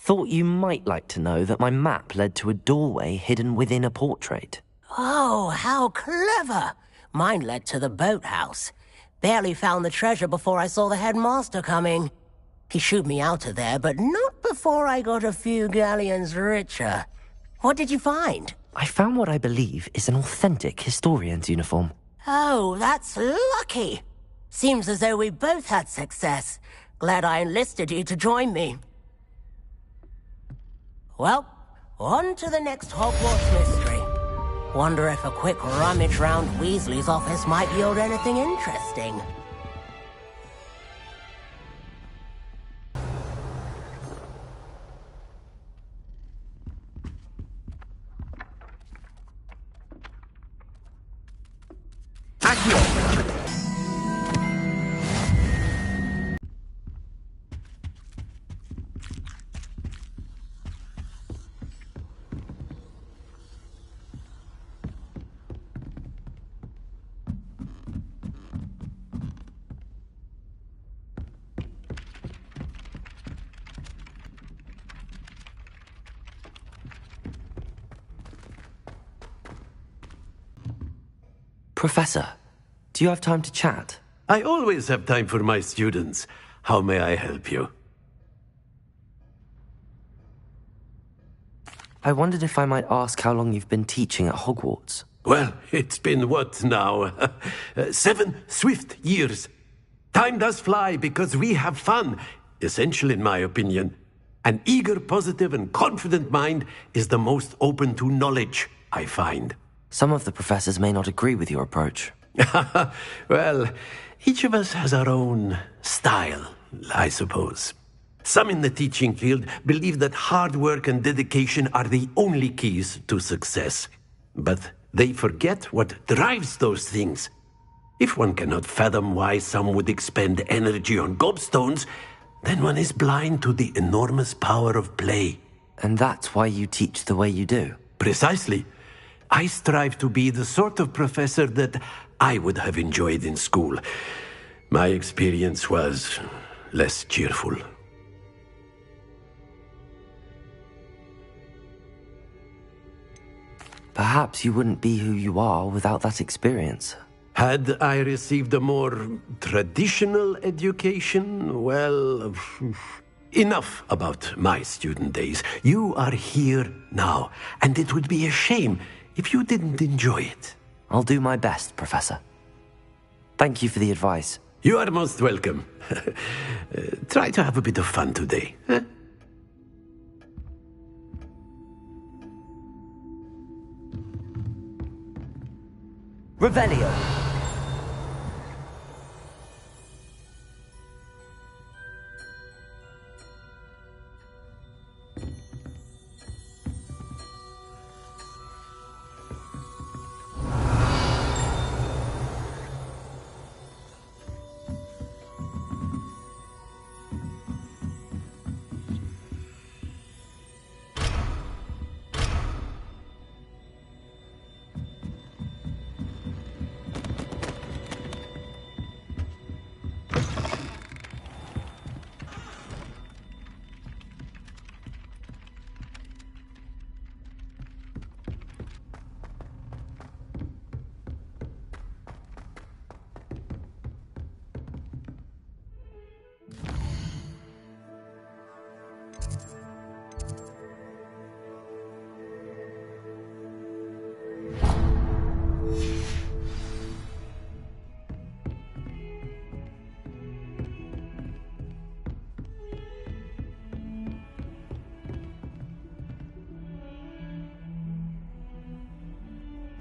Thought you might like to know that my map led to a doorway hidden within a portrait. Oh, how clever! Mine led to the boathouse. Barely found the treasure before I saw the headmaster coming. He shooed me out of there, but not before I got a few galleons richer. What did you find? I found what I believe is an authentic historian's uniform. Oh, that's lucky. Seems as though we both had success. Glad I enlisted you to join me. Well, on to the next Hogwarts mystery. Wonder if a quick rummage round Weasley's office might yield anything interesting. Professor, do you have time to chat? I always have time for my students. How may I help you? I wondered if I might ask how long you've been teaching at Hogwarts. Well, it's been what now? 7 swift years. Time does fly because we have fun, essential in my opinion. An eager, positive, and confident mind is the most open to knowledge, I find. Some of the professors may not agree with your approach. Well, each of us has our own style, I suppose. Some in the teaching field believe that hard work and dedication are the only keys to success. But they forget what drives those things. If one cannot fathom why some would expend energy on gobstones, then one is blind to the enormous power of play. And that's why you teach the way you do? Precisely. I strive to be the sort of professor that I would have enjoyed in school. My experience was less cheerful. Perhaps you wouldn't be who you are without that experience. Had I received a more traditional education, well, enough about my student days. You are here now, and it would be a shame if you didn't enjoy it. I'll do my best, Professor. Thank you for the advice. You are most welcome. Try to have a bit of fun today. Huh? Revelio.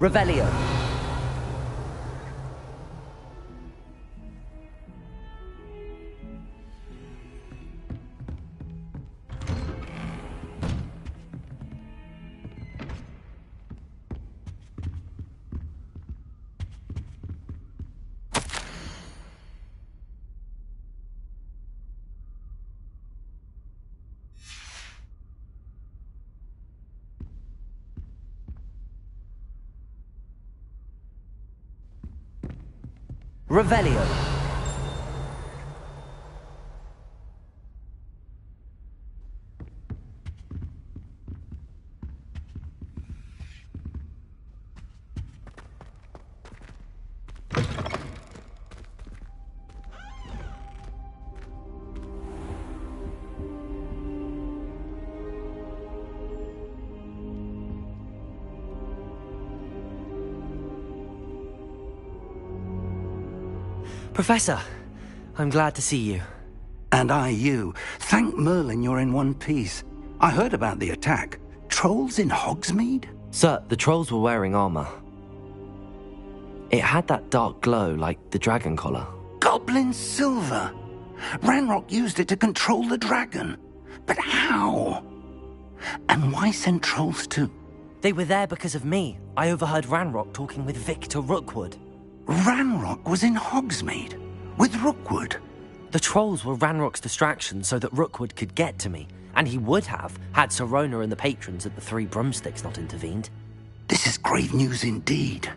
Revelio. Revelio. Professor, I'm glad to see you. And I you. Thank Merlin you're in one piece. I heard about the attack. Trolls in Hogsmeade? Sir, the trolls were wearing armor. It had that dark glow like the dragon collar. Goblin silver! Ranrock used it to control the dragon. But how? And why send trolls to... They were there because of me. I overheard Ranrock talking with Victor Rookwood. Ranrock was in Hogsmeade? With Rookwood? The trolls were Ranrock's distraction so that Rookwood could get to me. And he would have, had Sirona and the patrons at the Three Broomsticks not intervened. This is grave news indeed.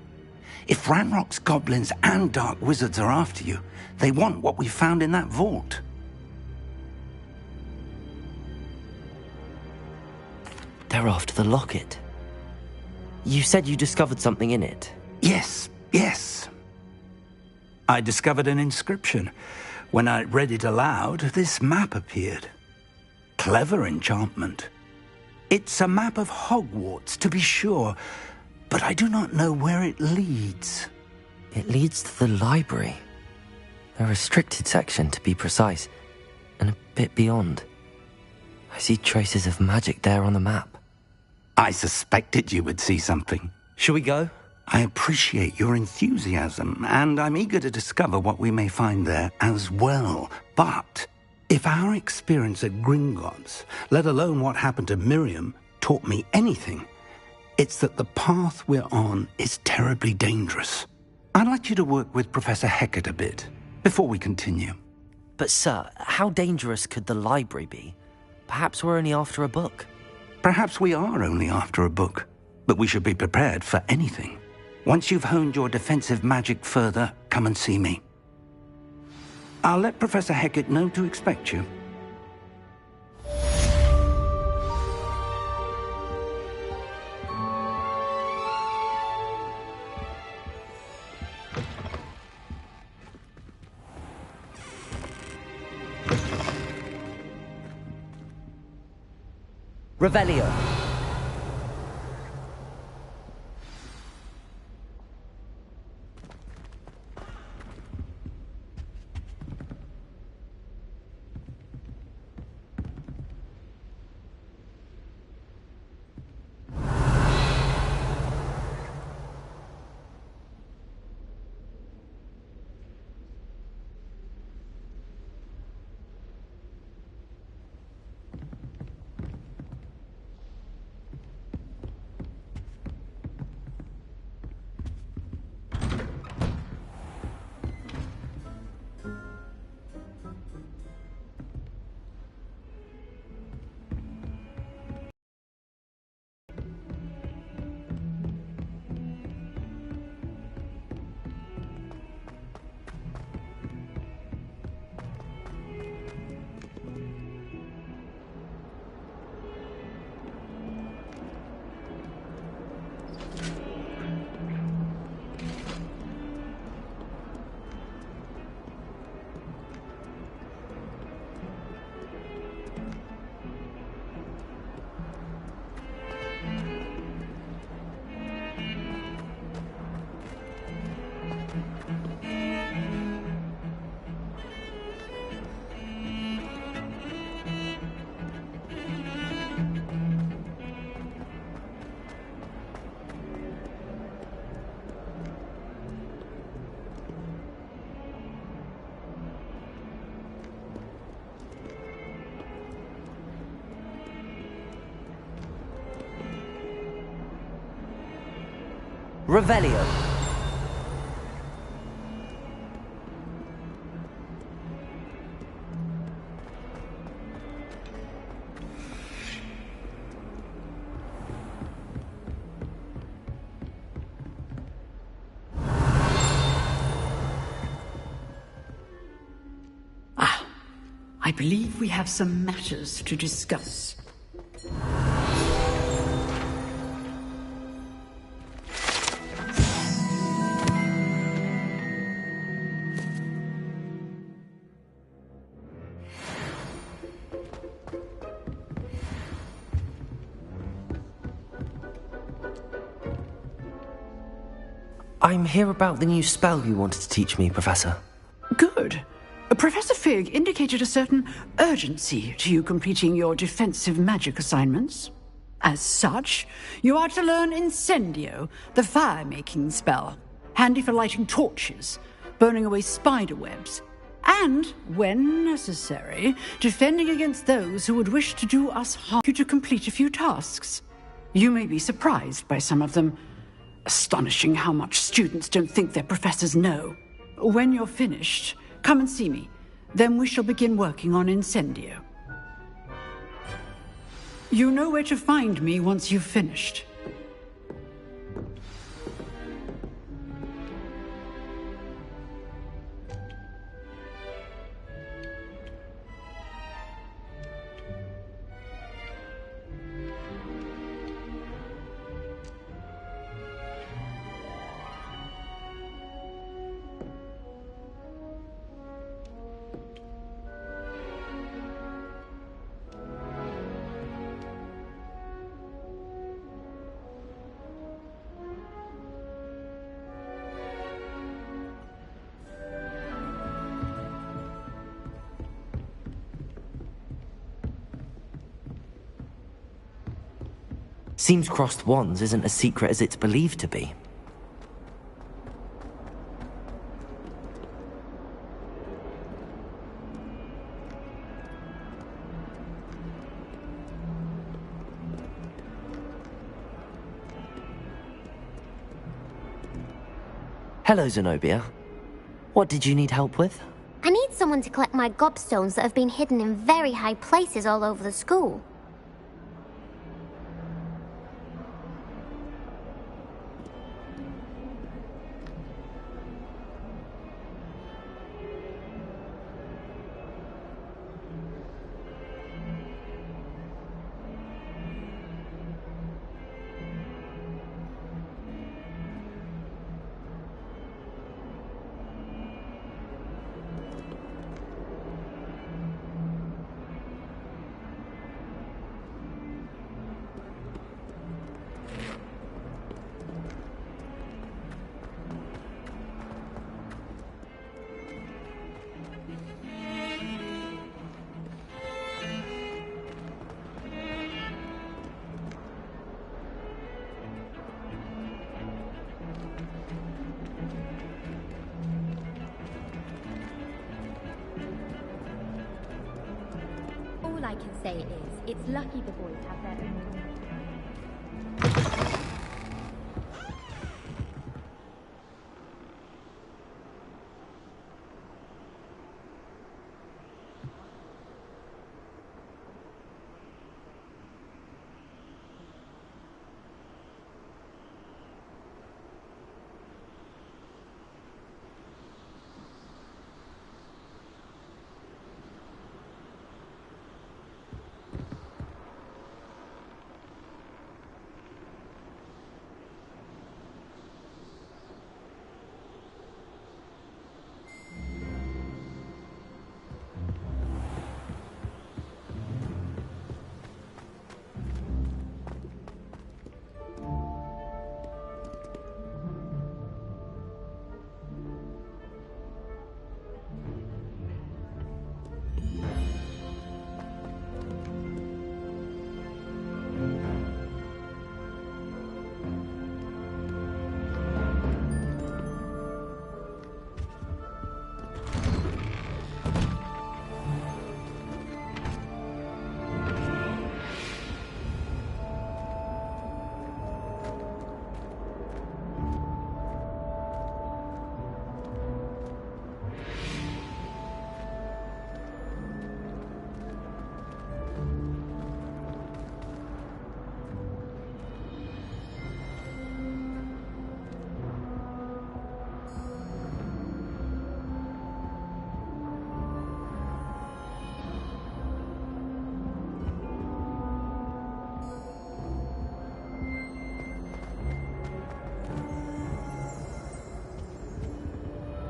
If Ranrock's goblins and dark wizards are after you, they want what we found in that vault. They're after the locket. You said you discovered something in it. Yes. I discovered an inscription. When I read it aloud, this map appeared. Clever enchantment. It's a map of Hogwarts, to be sure, but I do not know where it leads. It leads to the library. A restricted section, to be precise, and a bit beyond. I see traces of magic there on the map. I suspected you would see something. Shall we go? I appreciate your enthusiasm, and I'm eager to discover what we may find there as well. But if our experience at Gringotts, let alone what happened to Miriam, taught me anything, it's that the path we're on is terribly dangerous. I'd like you to work with Professor Hecat a bit before we continue. But sir, how dangerous could the library be? Perhaps we're only after a book. Perhaps we are only after a book, but we should be prepared for anything. Once you've honed your defensive magic further, come and see me. I'll let Professor Hecat know to expect you. Revelio. Revelio. I believe we have some matters to discuss. I'm here about the new spell you wanted to teach me, Professor. Good. Professor Fig indicated a certain urgency to you completing your defensive magic assignments. As such, you are to learn Incendio, the fire-making spell, handy for lighting torches, burning away spider webs, and, when necessary, defending against those who would wish to do us harm. You to complete a few tasks. You may be surprised by some of them. Astonishing how much students don't think their professors know. When you're finished, come and see me. Then we shall begin working on Incendio. You know where to find me once you've finished. Seems crossed wands isn't as secret as it's believed to be. Hello, Zenobia. What did you need help with? I need someone to collect my gobstones that have been hidden in very high places all over the school. All I can say is, it's lucky the boys have their own.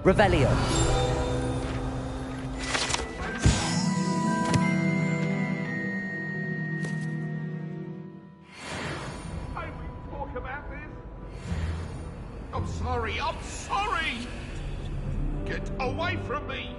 Revelio. I will talk about this. I'm sorry. Get away from me!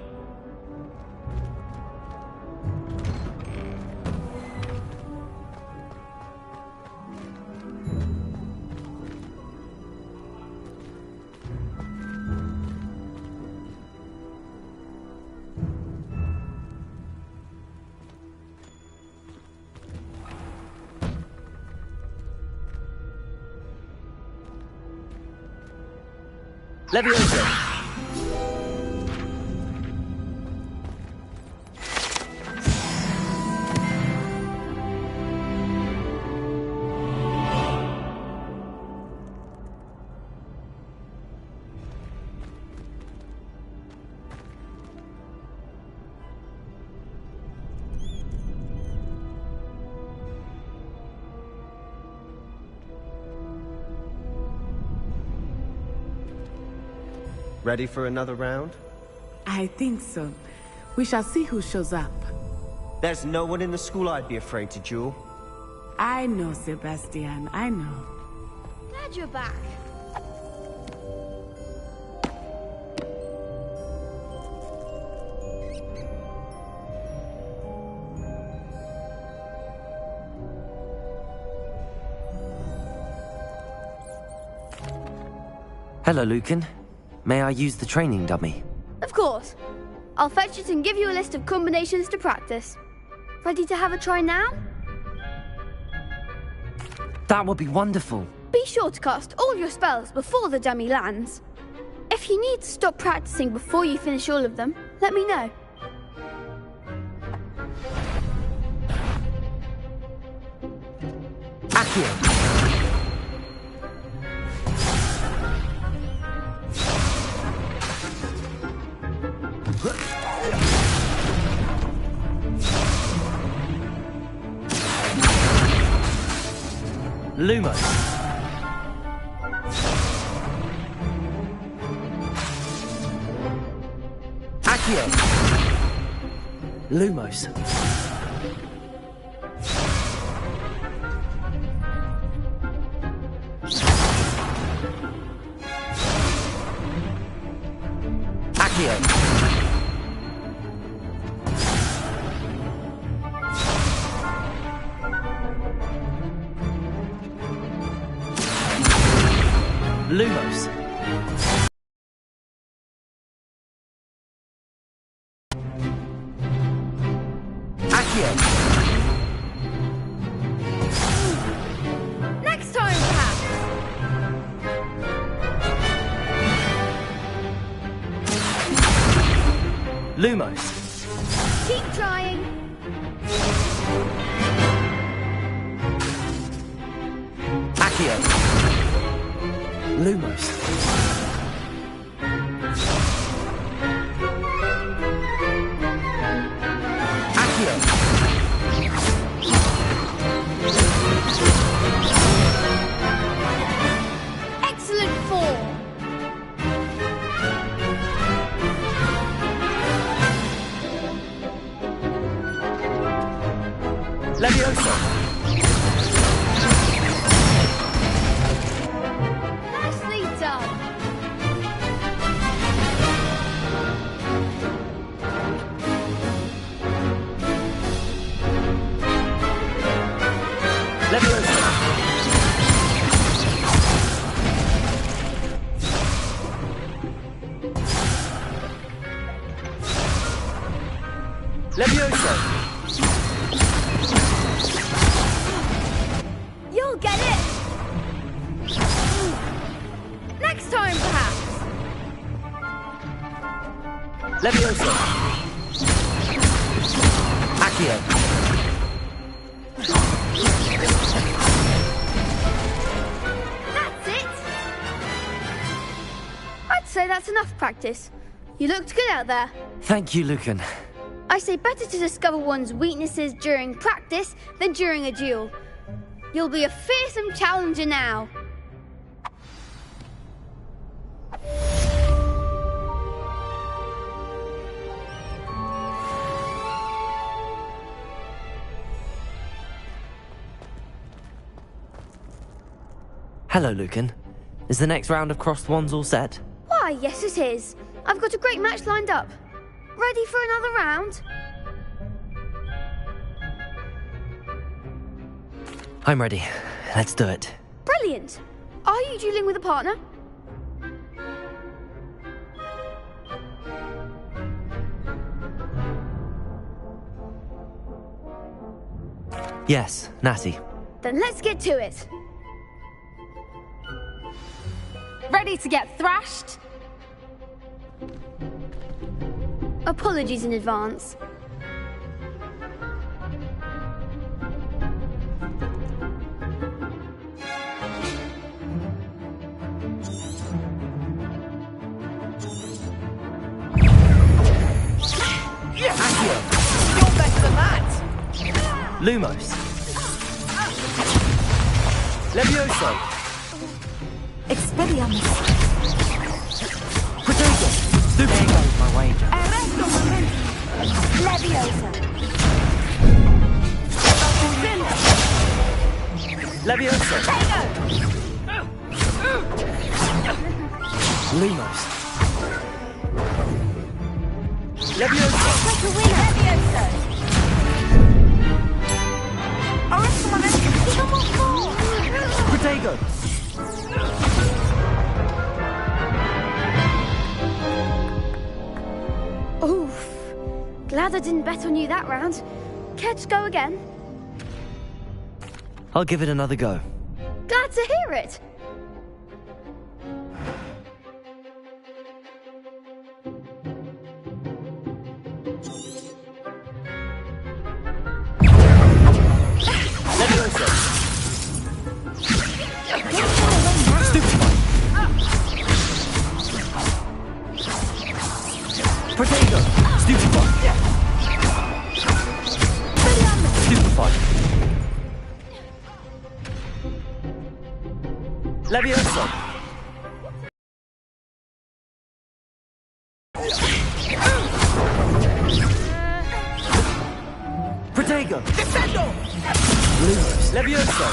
Leviosa! Ready for another round? I think so. We shall see who shows up. There's no one in the school I'd be afraid to duel. I know, Sebastian, I know. Glad you're back. Hello, Lucan. May I use the training dummy? Of course. I'll fetch it and give you a list of combinations to practice. Ready to have a try now? That would be wonderful. Be sure to cast all your spells before the dummy lands. If you need to stop practicing before you finish all of them, let me know. Accio! Lumos. Accio. Lumos. Accio. Lumos. Accio. Next time, perhaps. Lumos. Keep trying. Accio. Lumos. Accio. Excellent form. Leviosa. Nicely done. Leviosa. Leviosa. You'll get it. Next time, perhaps. Leviosa. Accio. That's it. I'd say that's enough practice. You looked good out there. Thank you, Lucan. I say better to discover one's weaknesses during practice than during a duel. You'll be a fearsome challenger now. Hello, Lucan. Is the next round of crossed wands all set? Why, yes it is. I've got a great match lined up. Ready for another round? I'm ready. Let's do it. Brilliant! Are you dueling with a partner? Yes, Natty. Then let's get to it. Ready to get thrashed? Apologies in advance. You're better than that! Lumos. Levioso. Expelliarmus. Potato. There goes my wager. Leviosa. Levioso. Lumos. Levioso. Leviosa. Protego. Oof. Glad I didn't bet on you that round. Care to go again? I'll give it another go. Glad to hear it. Levioso. Protego. Stupefy. Stupefy. Levioso. Protego. Defendo! Lumos. Levioso.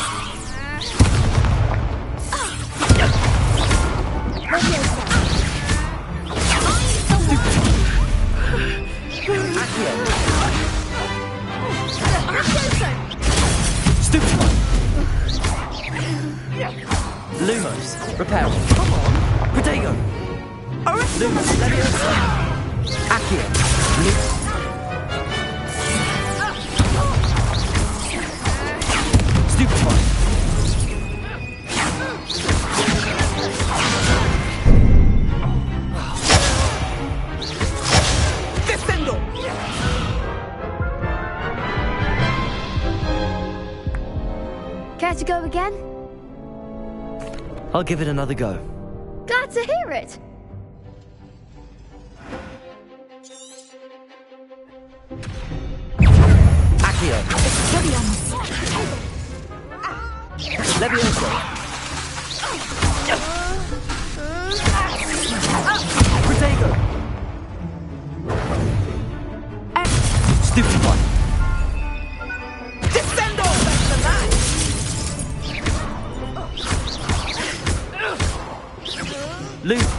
Accio. Stupefy. Lumos. Repel. Come on. Protego. Lumos. Levioso. Accio. Stupefy. Defendo! Care to go again? I'll give it another go. Glad to hear it. Accio. Levioso. Protego. Stupefy. Defendo! Better than that! Luke.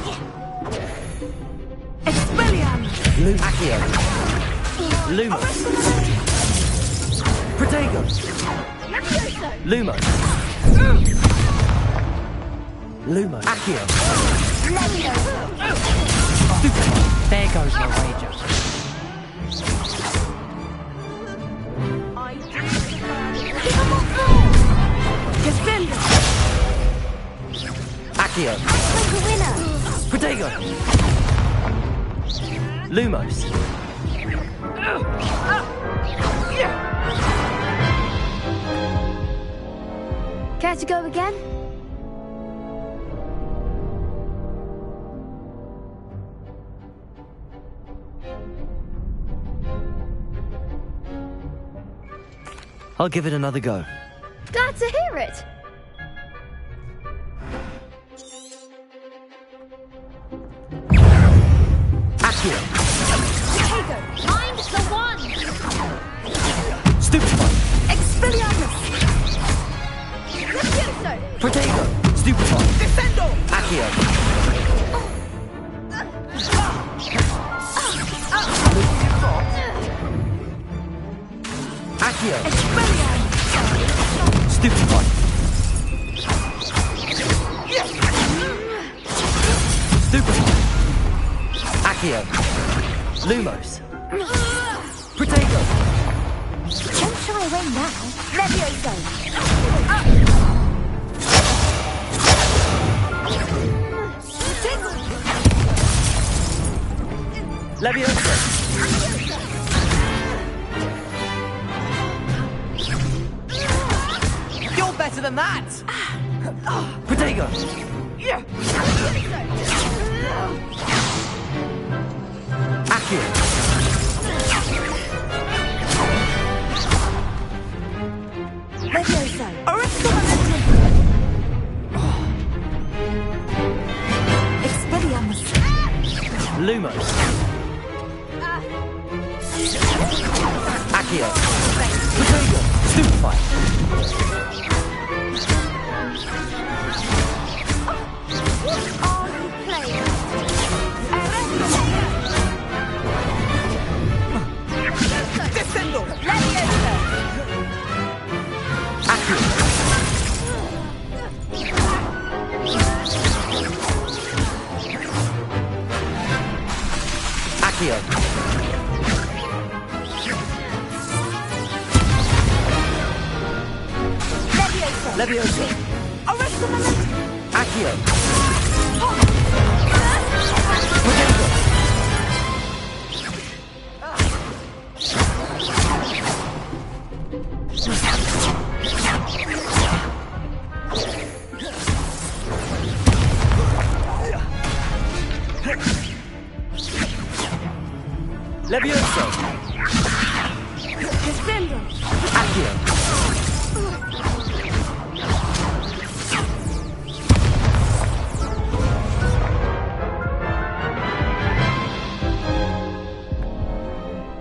Expelliarmus. Luke. Accio. Lumos. Protego. Lumos. Lumos. Accio. Stupefy. There goes my wager. Defender. Accio. Protego. Lumos. Care to go again? I'll give it another go. Glad to hear it. Accio. Find the one. Stupefy. Expelliarmus. Levioso. Protego. Stupefy. Defendo! Accio. Accio. Lumos. Protego. Don't shy away now. Levioso. Levioso. You're better than that! Protego. Accio. Levioso. Arresto Expelliarmus. Lumos. Accio. Protego. Stupefy. Are you playing? Descendo. Levioso. Accio. Accio. Levioso. Levioso. Arresto momentum. Accio. Protego. Levioso. Descendo. Accio.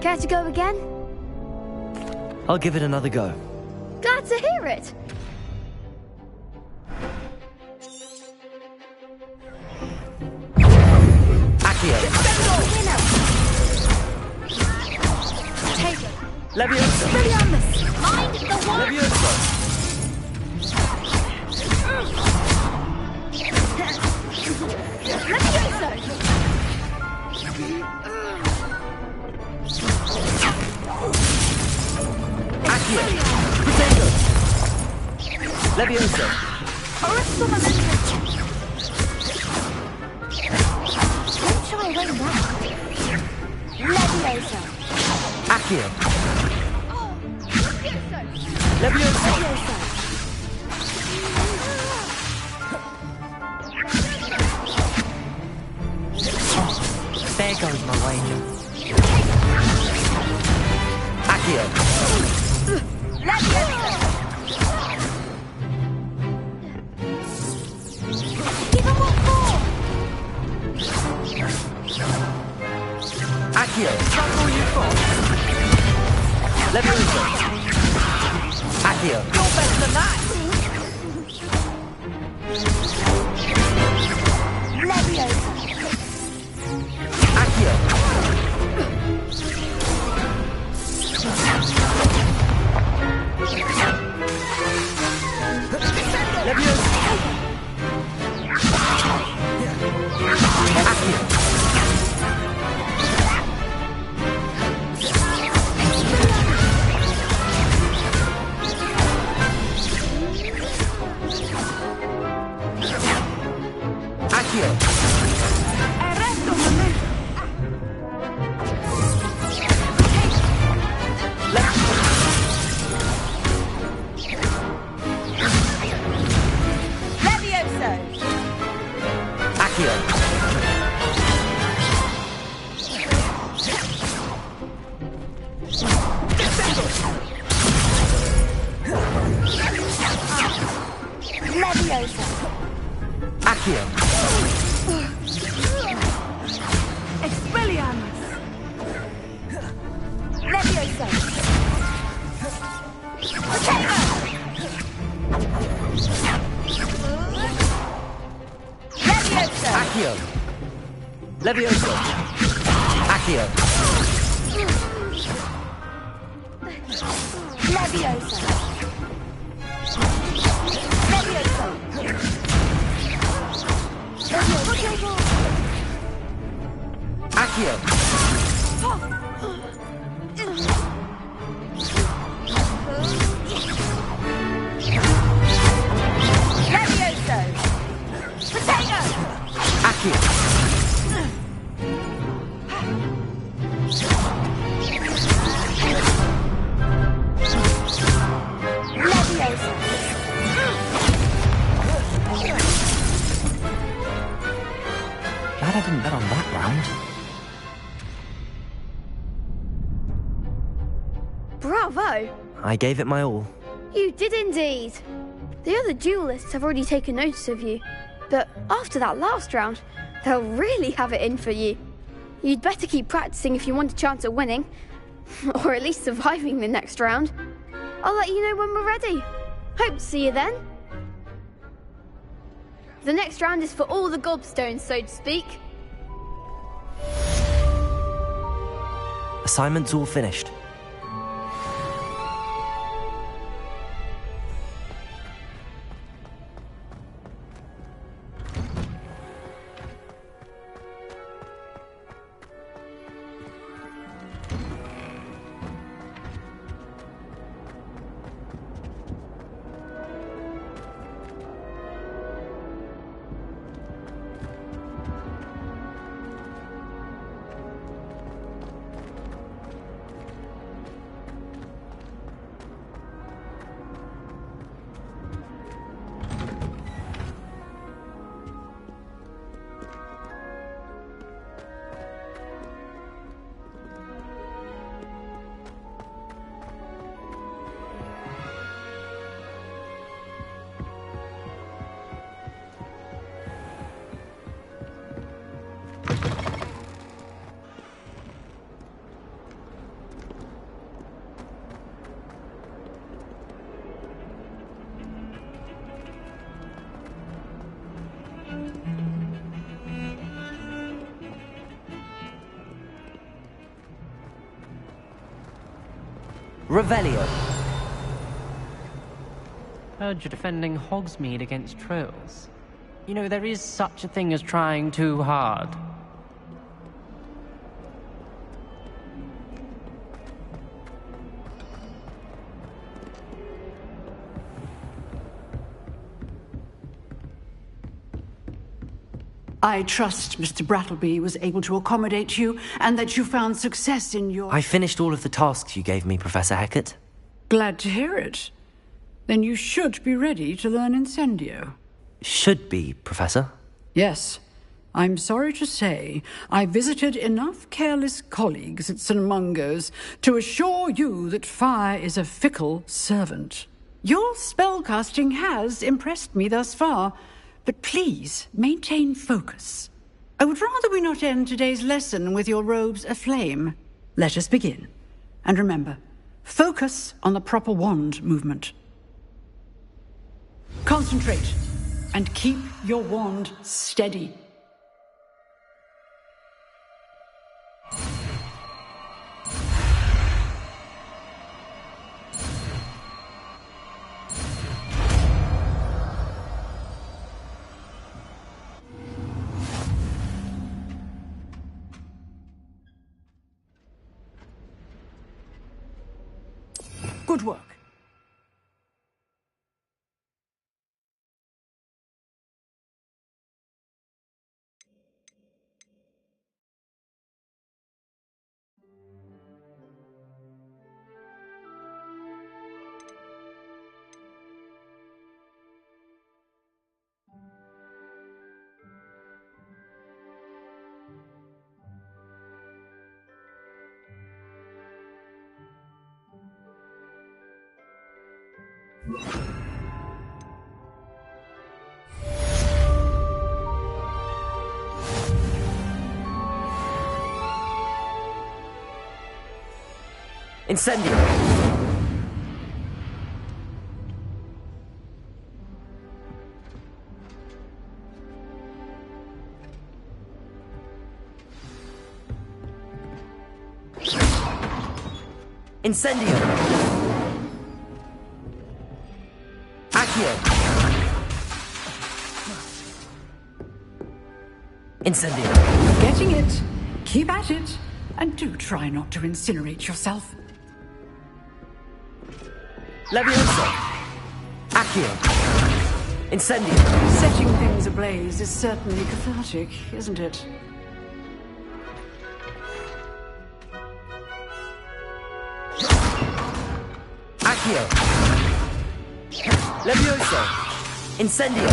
Care to go again? I'll give it another go. Glad to hear it. Accio. Take it. Levioso. Expelliarmus. Mind the one. Levioso. Accio. Protego. Levioso. Arresto momentum. Don't shy away now. Levioso. Accio. Levioso. Levioso. There goes my wager. Accio. Levioso. Give him what for. Accio. That's all you've got. Levioso. Accio. You're better than that. Levioso. Accio. Levioso. Accio. Accio. Arresto momentum. Levioso. Accio. Levioso. Accio. Expelliarmus. Levioso. Protego. Levioso. Accio. Levioso. Accio. Levioso. Levioso. Levioso. Accio. I didn't bet on that round. Bravo! I gave it my all. You did indeed. The other duelists have already taken notice of you, but after that last round, they'll really have it in for you. You'd better keep practicing if you want a chance at winning, or at least surviving the next round. I'll let you know when we're ready. Hope to see you then. The next round is for all the gobstones, so to speak. Assignment's all finished. Revelio. Heard you're defending Hogsmeade against trolls. You know, there is such a thing as trying too hard. I trust Mr. Brattleby was able to accommodate you, and that you found success in your... I finished all of the tasks you gave me, Professor Hecat. Glad to hear it. Then you should be ready to learn Incendio. Should be, Professor. Yes. I'm sorry to say, I visited enough careless colleagues at St. Mungo's to assure you that fire is a fickle servant. Your spellcasting has impressed me thus far, but please maintain focus. I would rather we not end today's lesson with your robes aflame. Let us begin. And remember, focus on the proper wand movement. Concentrate, and keep your wand steady. Good work. Incendio! Incendio! Accio! Incendio! Getting it. Keep at it. And do try not to incinerate yourself. Levioso! Accio! Incendio! Setting things ablaze is certainly cathartic, isn't it? Accio! Levioso! Incendio!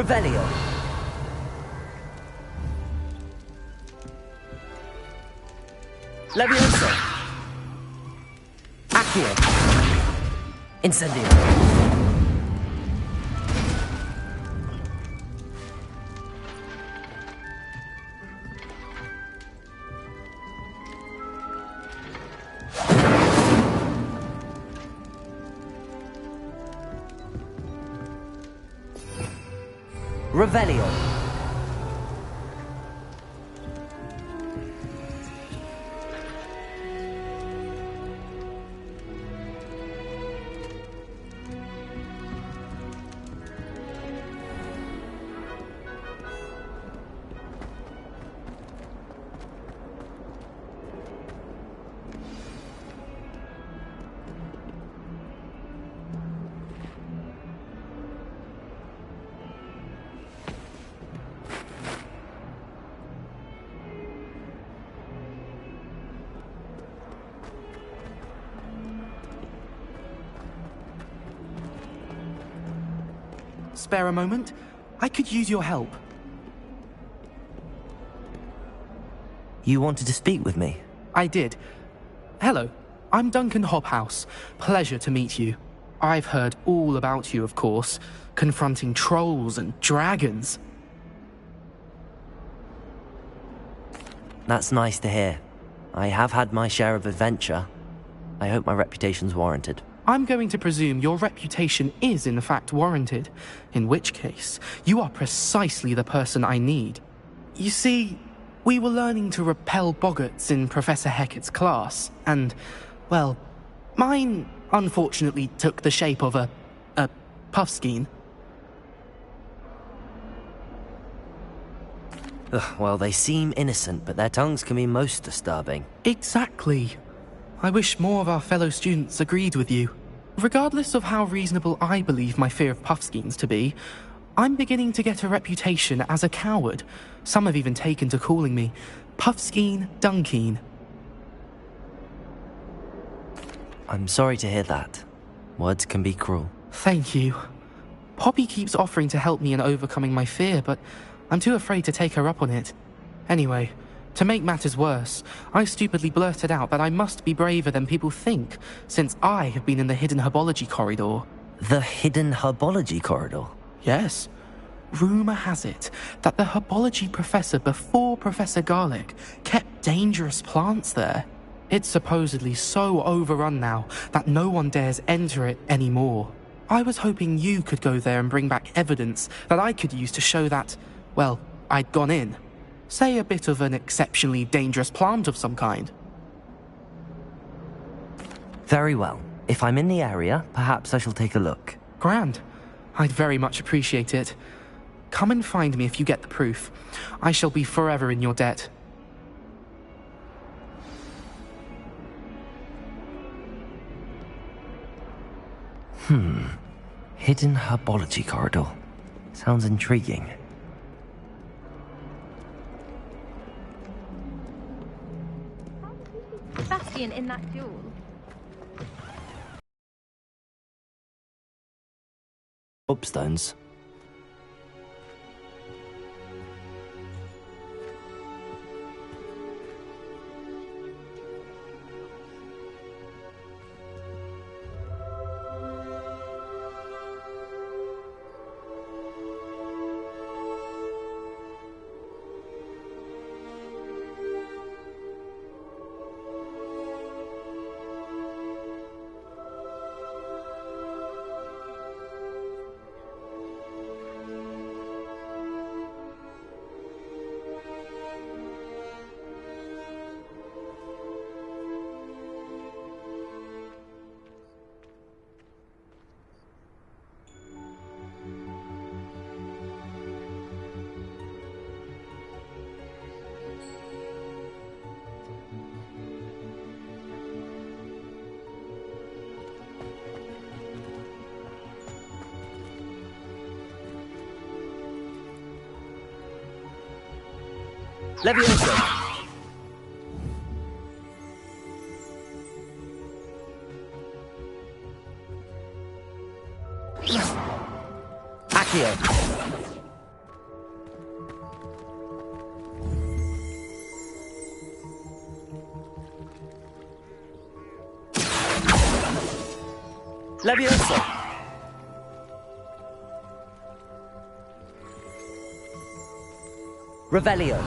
Revelio. Levioso. Accio. Incendio. Revelio. Spare a moment? I could use your help. You wanted to speak with me? I did. Hello, I'm Duncan Hobhouse. Pleasure to meet you. I've heard all about you, of course, confronting trolls and dragons. That's nice to hear. I have had my share of adventure. I hope my reputation's warranted. I'm going to presume your reputation is in fact warranted, in which case, you are precisely the person I need. You see, we were learning to repel boggarts in Professor Hecat's class, and, well, mine unfortunately took the shape of a puffskein. Well, they seem innocent, but their tongues can be most disturbing. Exactly. I wish more of our fellow students agreed with you. Regardless of how reasonable I believe my fear of puffskeins to be, I'm beginning to get a reputation as a coward. Some have even taken to calling me Puffskeen Dunkeen. I'm sorry to hear that. Words can be cruel. Thank you. Poppy keeps offering to help me in overcoming my fear, but I'm too afraid to take her up on it. Anyway, to make matters worse, I stupidly blurted out that I must be braver than people think, since I have been in the hidden herbology corridor. The hidden herbology corridor? Yes. Rumour has it that the herbology professor before Professor Garlic kept dangerous plants there. It's supposedly so overrun now that no one dares enter it anymore. I was hoping you could go there and bring back evidence that I could use to show that, well, I'd gone in. Say a bit of an exceptionally dangerous plant of some kind. Very well. If I'm in the area, perhaps I shall take a look. Grand. I'd very much appreciate it. Come and find me if you get the proof. I shall be forever in your debt. Hidden herbology corridor. Sounds intriguing. Bastion in that duel. Upstones. Levioso. Accio. Levioso! Revelio!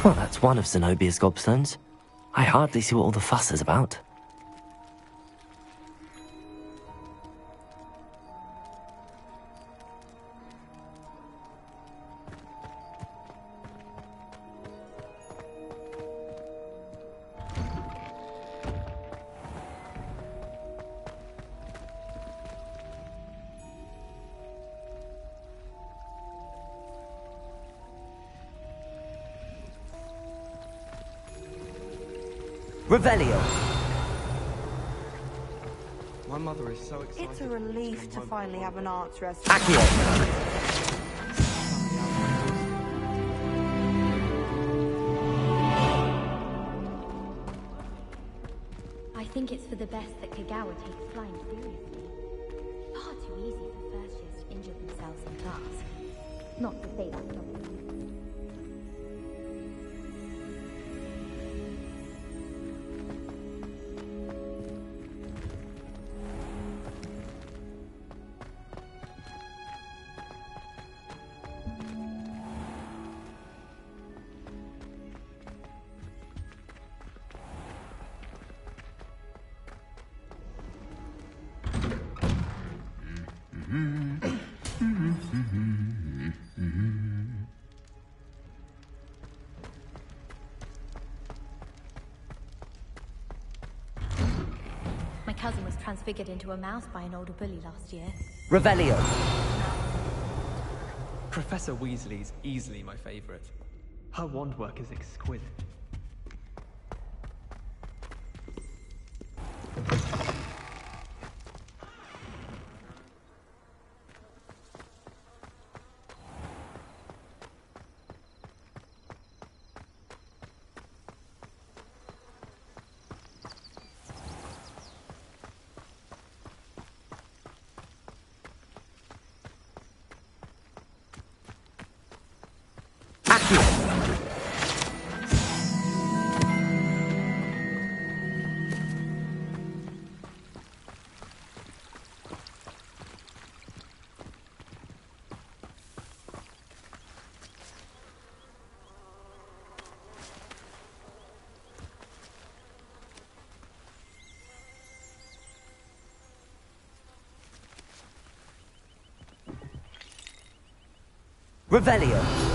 Well, that's one of Zenobia's gobstones. I hardly see what all the fuss is about. Revelio! My mother is so excited. It's a relief to finally have an answer as to... Accio! I think it's for the best that Kagawa takes flying seriously. Far too easy for first years to injure themselves in class. Not to say that's not. My cousin was transfigured into a mouse by an older bully last year. Revelio! Professor Weasley's easily my favorite. Her wand work is exquisite. Revelio!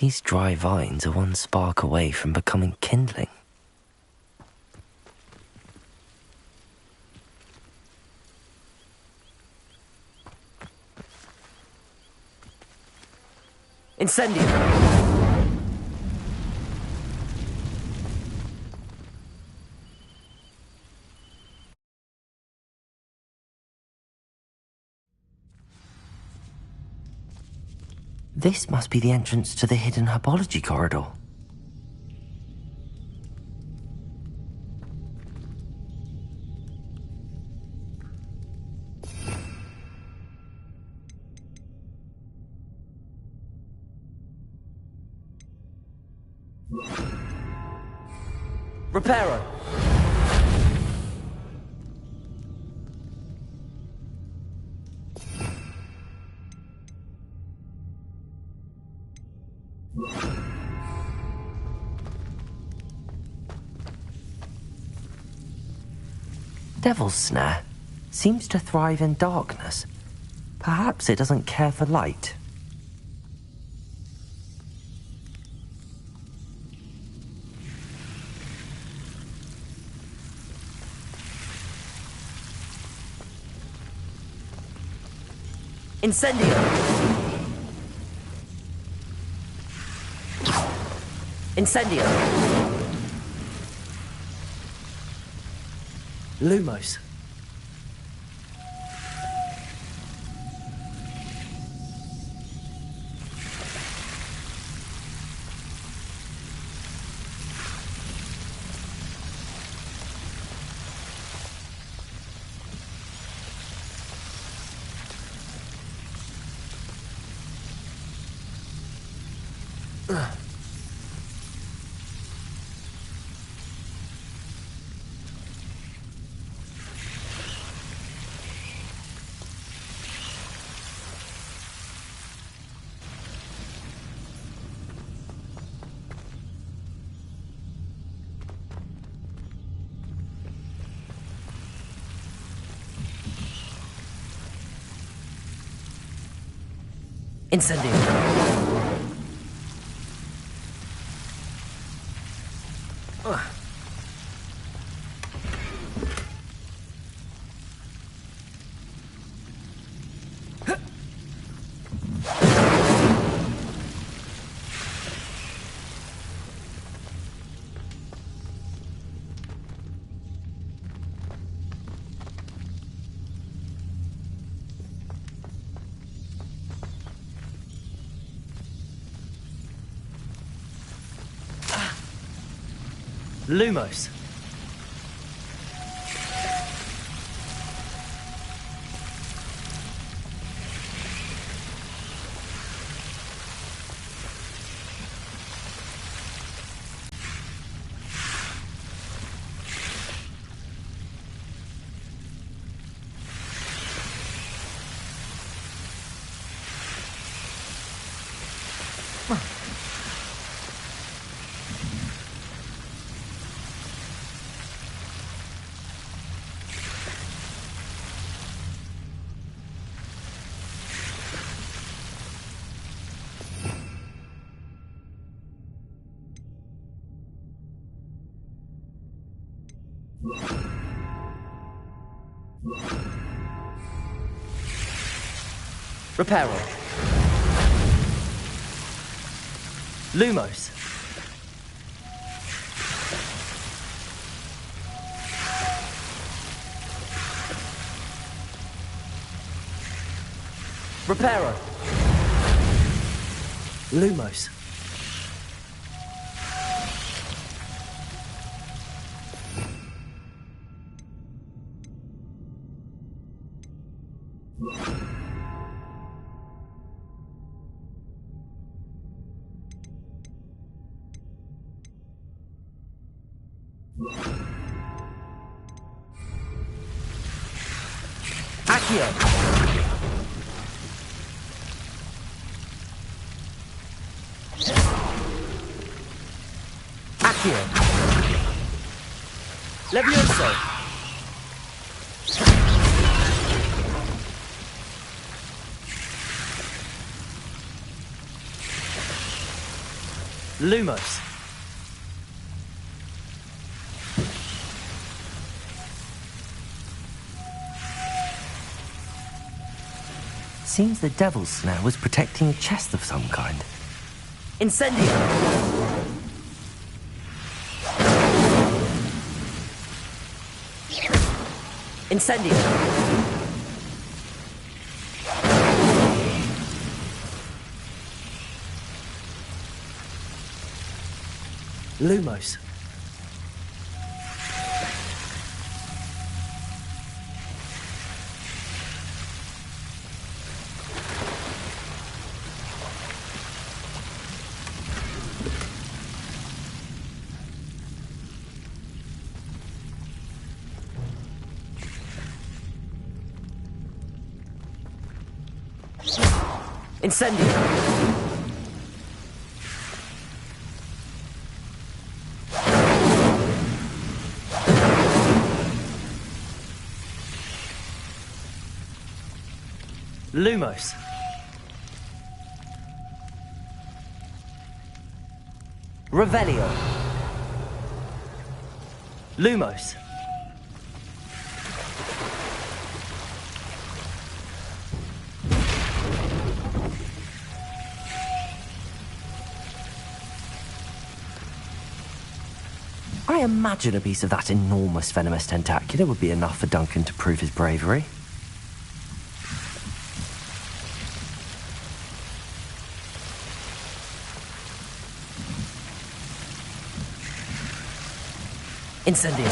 These dry vines are one spark away from becoming kindling. Incendio! This must be the entrance to the hidden herbology corridor. Reparo! Devil's Snare seems to thrive in darkness. Perhaps it doesn't care for light. Incendio! Incendio! Lumos. Incendio. Lumos. Reparo. Lumos. Reparo. Lumos. Accio. Accio. Levioso. Lumos. Seems the Devil's Snare was protecting a chest of some kind. Incendio! Incendio! Lumos. Incendio! Lumos. Revelio. Lumos. I imagine a piece of that enormous venomous tentacular would be enough for Duncan to prove his bravery. Incendio.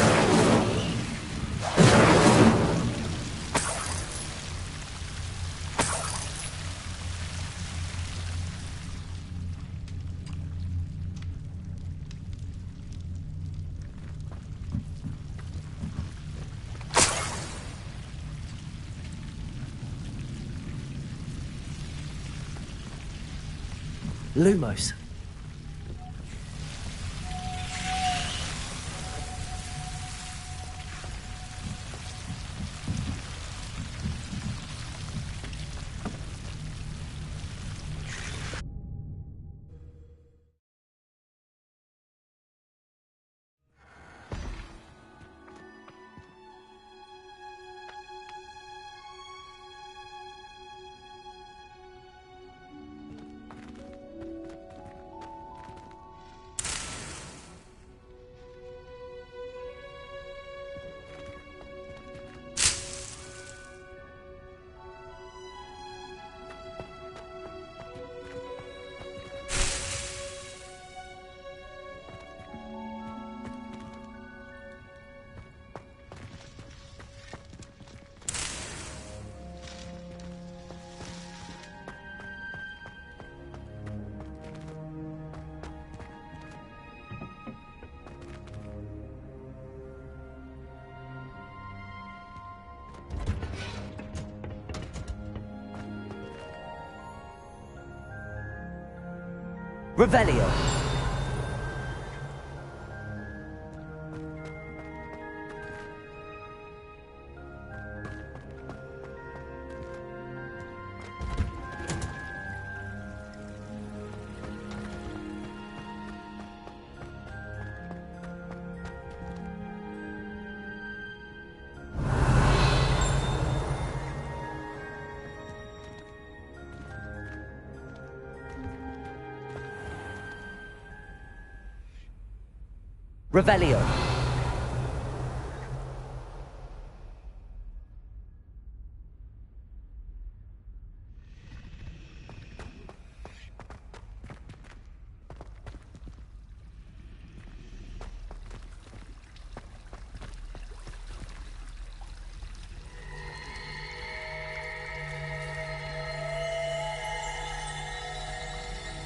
Lumos. Revelio. Revelio.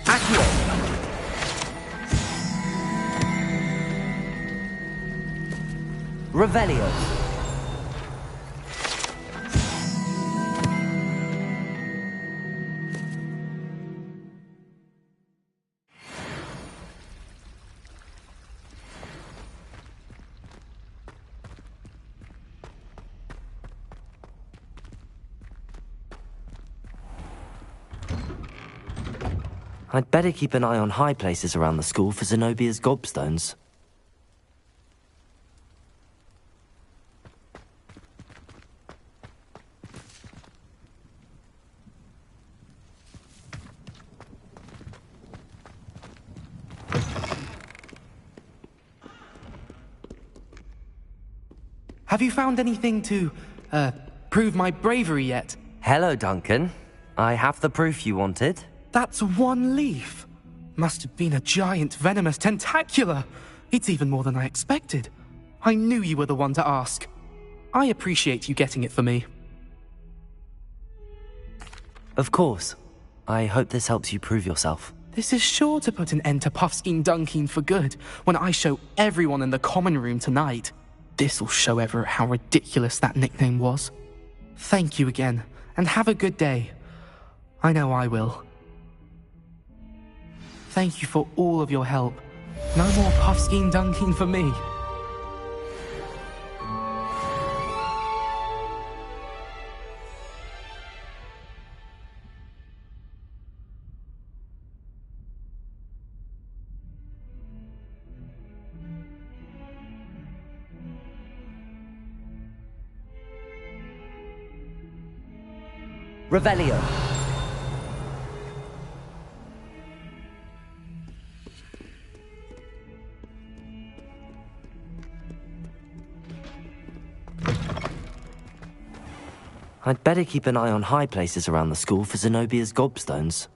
Accio. Revelio. I'd better keep an eye on high places around the school for Zenobia's gobstones. Have you found anything to, prove my bravery yet? Hello, Duncan. I have the proof you wanted. That's one leaf. Must have been a giant venomous tentacular. It's even more than I expected. I knew you were the one to ask. I appreciate you getting it for me. Of course. I hope this helps you prove yourself. This is sure to put an end to Puffskein Dunkeen for good when I show everyone in the common room tonight. This'll show Everett how ridiculous that nickname was. Thank you again, and have a good day. I know I will. Thank you for all of your help. No more puffskein dunking for me. Revelio. I'd better keep an eye on high places around the school for Zenobia's gobstones.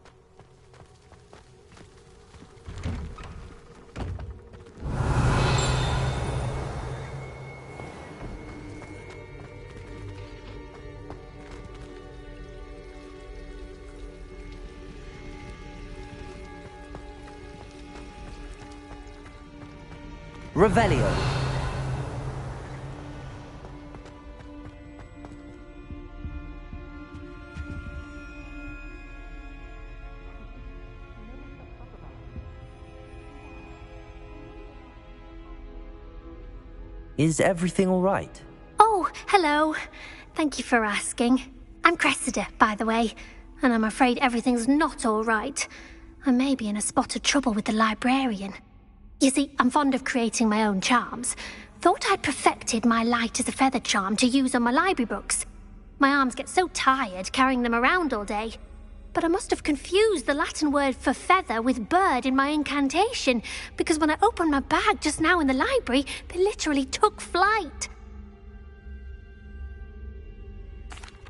Revelio. Is everything all right? Oh, hello. Thank you for asking. I'm Cressida, by the way, and I'm afraid everything's not all right. I may be in a spot of trouble with the librarian. You see, I'm fond of creating my own charms. Thought I'd perfected my light as a feather charm to use on my library books. My arms get so tired carrying them around all day. But I must have confused the Latin word for feather with bird in my incantation, because when I opened my bag just now in the library, they literally took flight.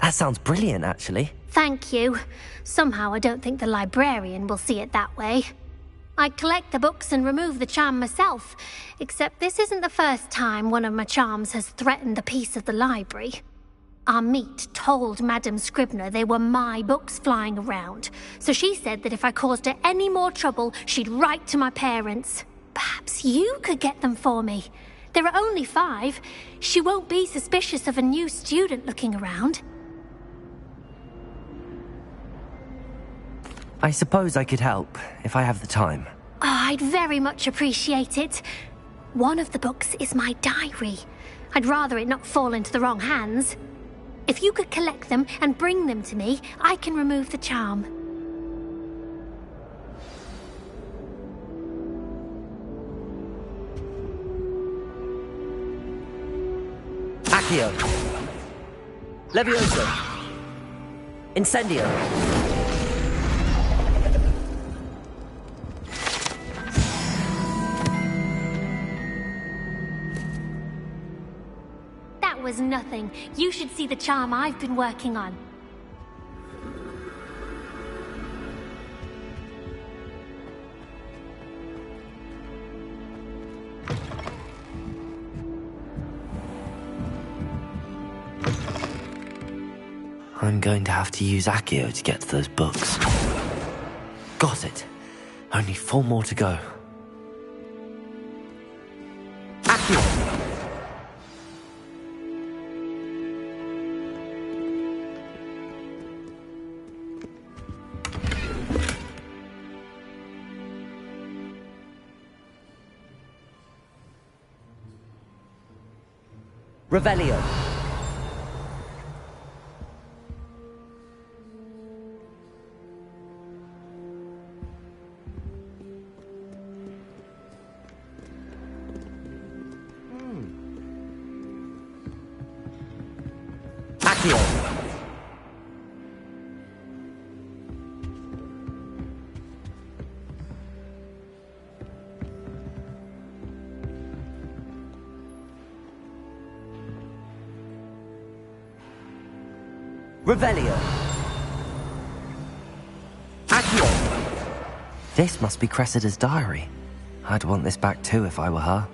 That sounds brilliant, actually. Thank you. Somehow I don't think the librarian will see it that way. I collect the books and remove the charm myself, except this isn't the first time one of my charms has threatened the peace of the library. Our meet told Madame Scribner they were my books flying around, so she said that if I caused her any more trouble, she'd write to my parents. Perhaps you could get them for me. There are only 5. She won't be suspicious of a new student looking around. I suppose I could help, if I have the time. Oh, I'd very much appreciate it. One of the books is my diary. I'd rather it not fall into the wrong hands. If you could collect them and bring them to me, I can remove the charm. Accio. Levioso. Incendio. That was nothing. You should see the charm I've been working on. I'm going to have to use Accio to get to those books. Got it. Only 4 more to go. Accio! Revelio. Accio. Revelio. Accio. This must be Cressida's diary. I'd want this back too if I were her.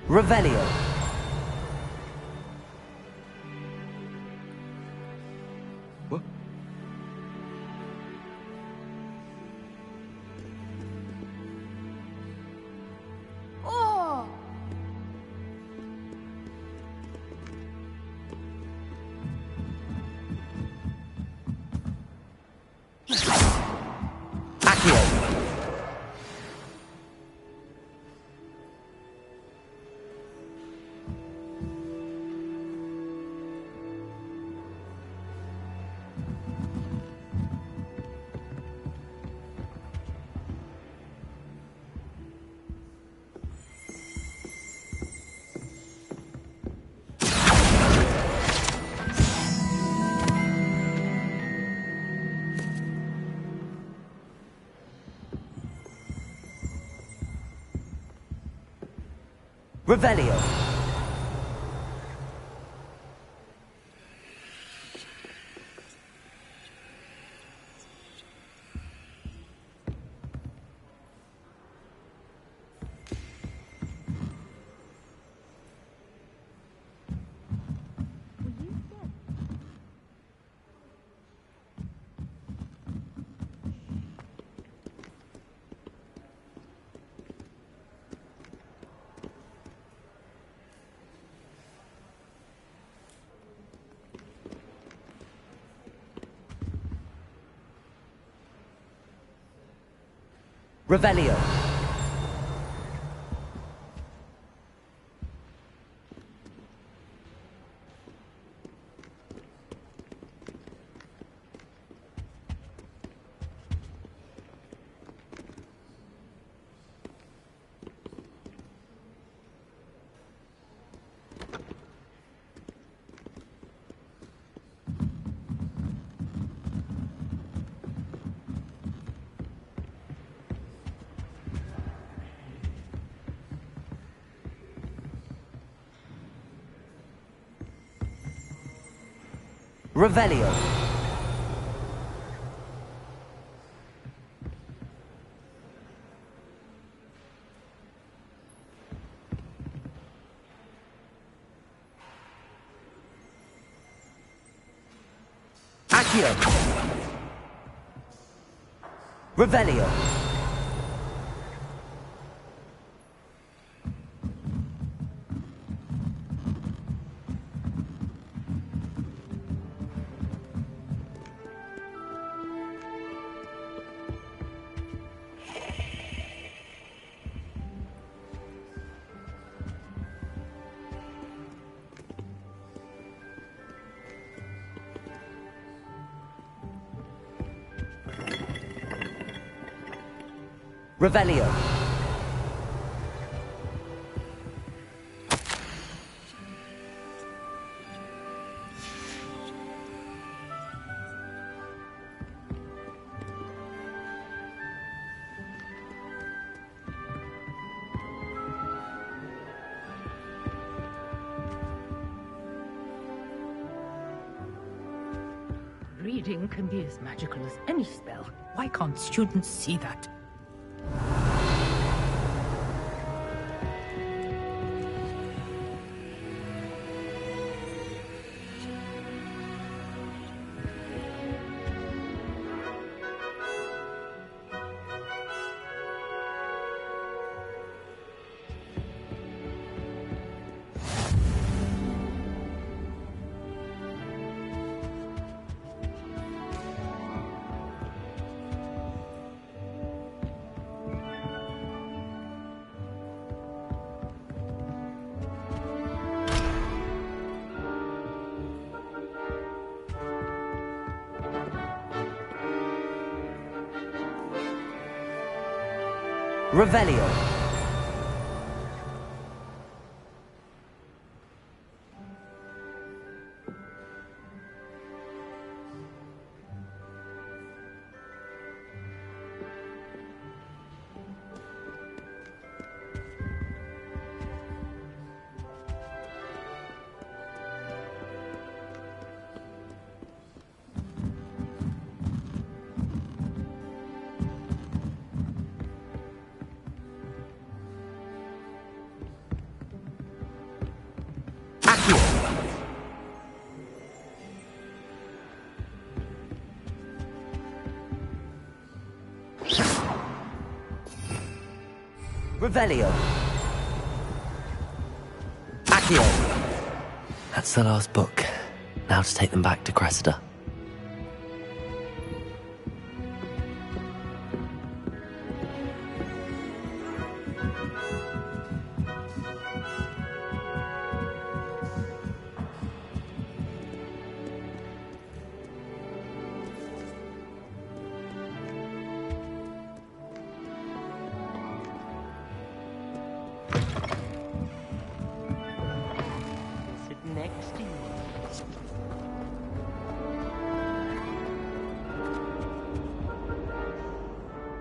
Revelio. What? Revelio. Revelio. Revelio. Accio. Revelio. Revelio. Reading can be as magical as any spell. Why can't students see that? Revelio. Revelio. Accio. That's the last book. Now to take them back to Cressida.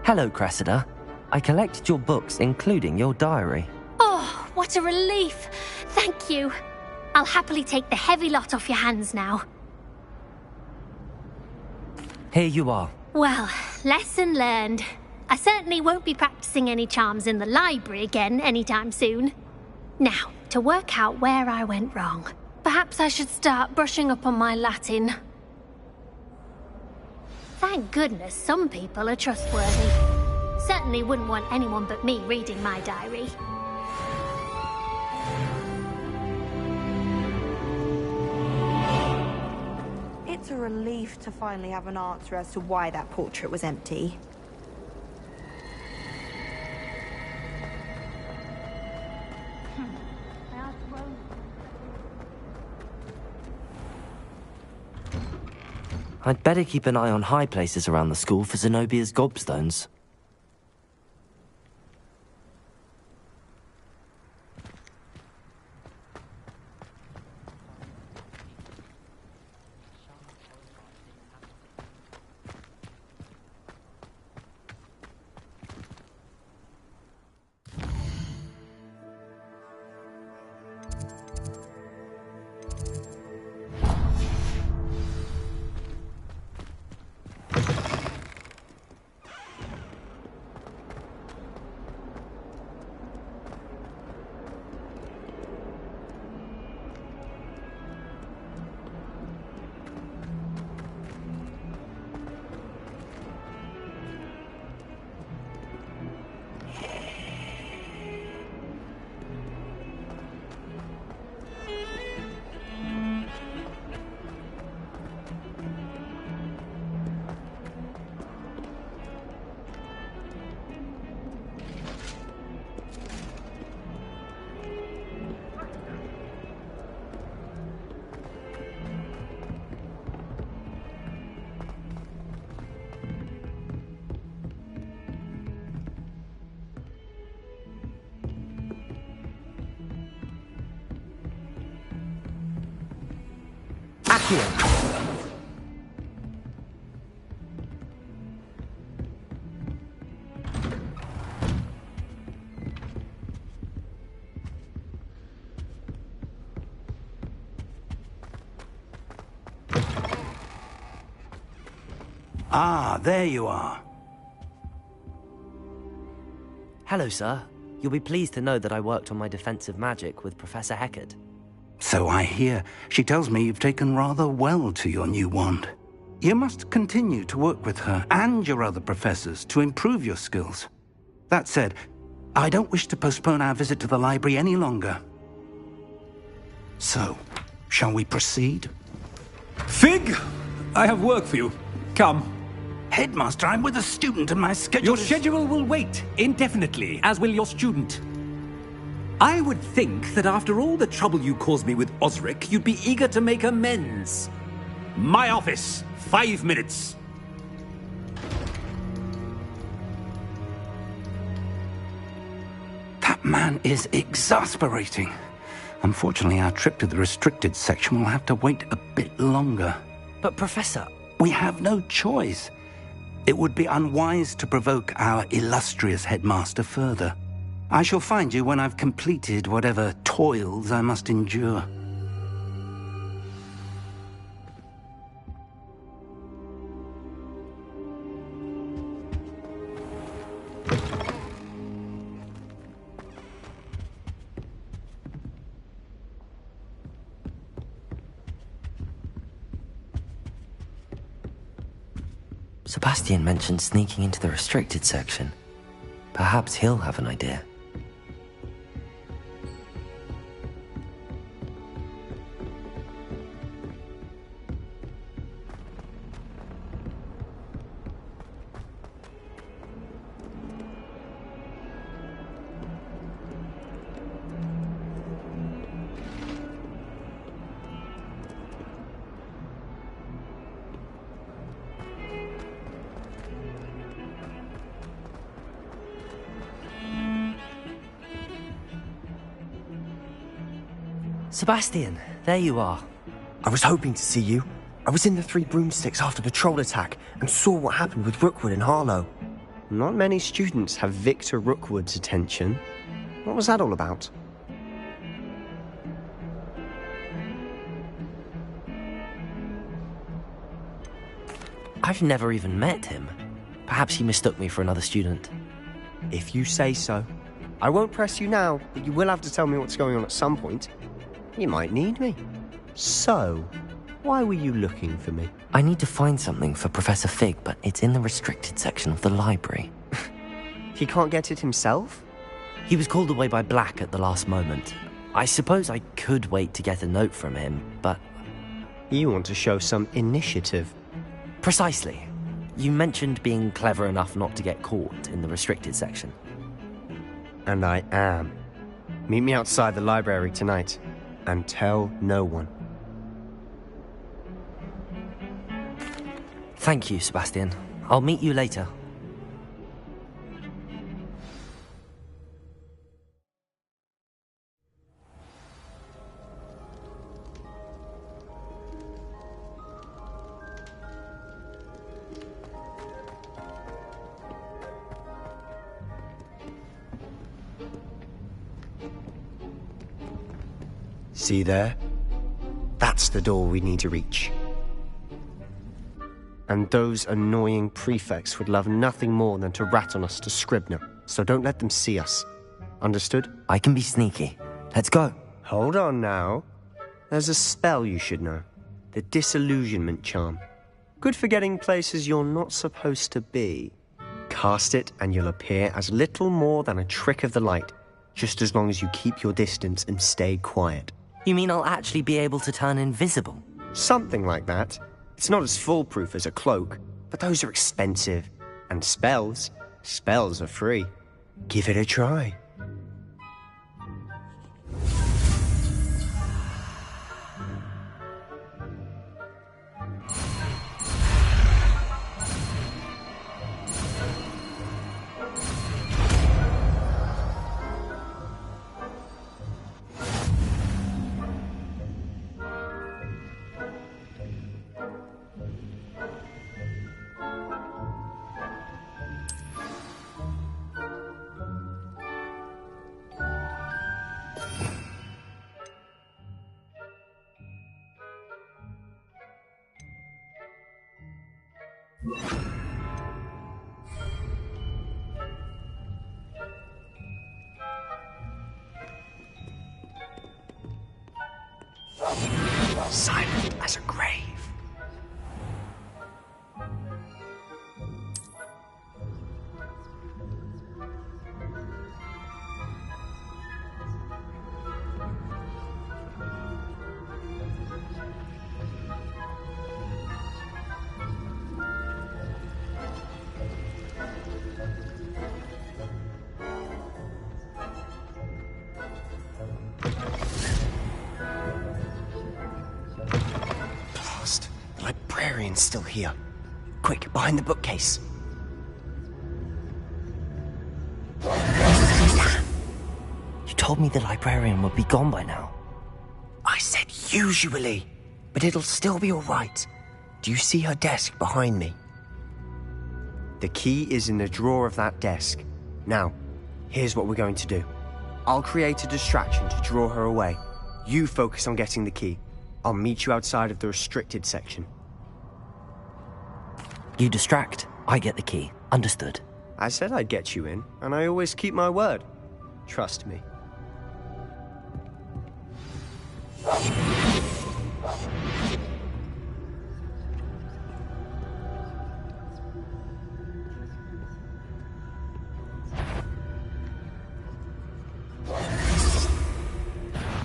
Hello, Cressida. I collected your books, including your diary. Oh, what a relief. Thank you. I'll happily take the heavy lot off your hands now. Here you are. Well, lesson learned. I certainly won't be practicing any charms in the library again anytime soon. Now, to work out where I went wrong. Perhaps I should start brushing up on my Latin. Thank goodness some people are trustworthy. Certainly wouldn't want anyone but me reading my diary. It's a relief to finally have an answer as to why that portrait was empty. I'd better keep an eye on high places around the school for Zenobia's gobstones. Ah, there you are. Hello, sir. You'll be pleased to know that I worked on my defensive magic with Professor Heckard. So I hear. She tells me you've taken rather well to your new wand. You must continue to work with her and your other professors to improve your skills. That said, I don't wish to postpone our visit to the library any longer. So, shall we proceed? Fig! I have work for you. Come. Headmaster, I'm with a student and my schedule Your schedule will wait indefinitely, as will your student. I would think that after all the trouble you caused me with Osric, you'd be eager to make amends. My office, 5 minutes. That man is exasperating. Unfortunately, our trip to the restricted section will have to wait a bit longer. But, Professor... We have no choice. It would be unwise to provoke our illustrious headmaster further. I shall find you when I've completed whatever toils I must endure. Sebastian mentioned sneaking into the restricted section. Perhaps he'll have an idea. Sebastian, there you are. I was hoping to see you. I was in the Three Broomsticks after the troll attack and saw what happened with Rookwood and Harlow. Not many students have Victor Rookwood's attention. What was that all about? I've never even met him. Perhaps he mistook me for another student. If you say so. I won't press you now, but you will have to tell me what's going on at some point. You might need me. So, why were you looking for me? I need to find something for Professor Fig, but it's in the restricted section of the library. He can't get it himself? He was called away by Black at the last moment. I suppose I could wait to get a note from him, but... You want to show some initiative. Precisely. You mentioned being clever enough not to get caught in the restricted section. And I am. Meet me outside the library tonight, and tell no one. Thank you, Sebastian. I'll meet you later. See there? That's the door we need to reach. And those annoying prefects would love nothing more than to rat on us to Scribner, so don't let them see us. Understood? I can be sneaky. Let's go. Hold on now. There's a spell you should know. The Disillusionment Charm. Good for getting places you're not supposed to be. Cast it and you'll appear as little more than a trick of the light, just as long as you keep your distance and stay quiet. You mean I'll actually be able to turn invisible? Something like that. It's not as foolproof as a cloak, but those are expensive. And spells are free. Give it a try. Silent as a grave. Still here. Quick, behind the bookcase. You told me the librarian would be gone by now. I said usually, but it'll still be all right. Do you see her desk behind me? The key is in the drawer of that desk. Now, here's what we're going to do. I'll create a distraction to draw her away. You focus on getting the key. I'll meet you outside of the restricted section. You distract, I get the key. Understood. I said I'd get you in, and I always keep my word. Trust me.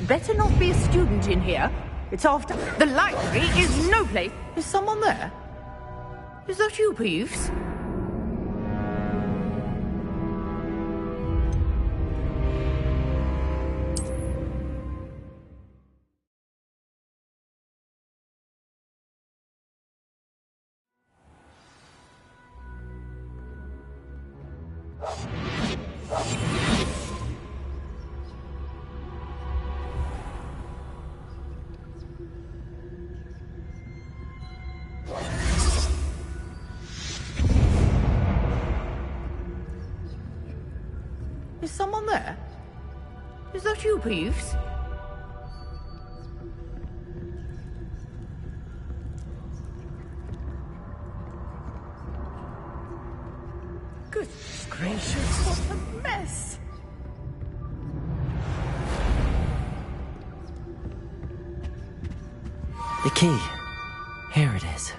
Better not be a student in here. It's after... The library is no place. Is someone there? Is that you, Peeves? Is someone there? Is that you, Peeves? Goodness gracious, what a mess! The key. Here it is.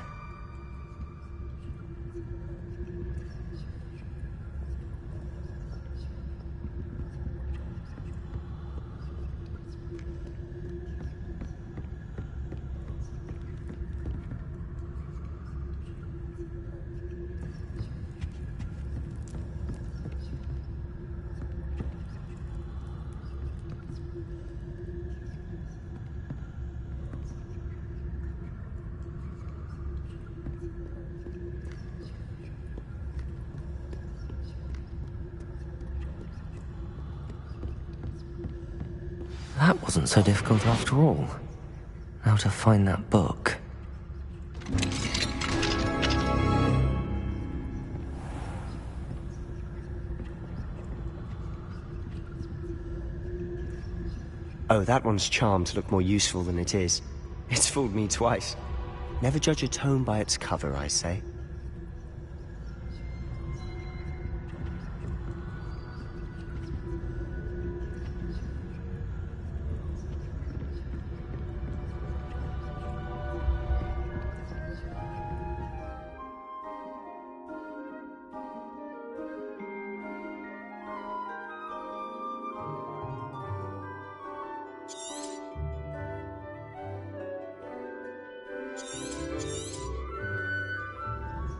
That wasn't so difficult after all. Now to find that book. Oh, that one's charmed to look more useful than it is. It's fooled me twice. Never judge a tome by its cover, I say.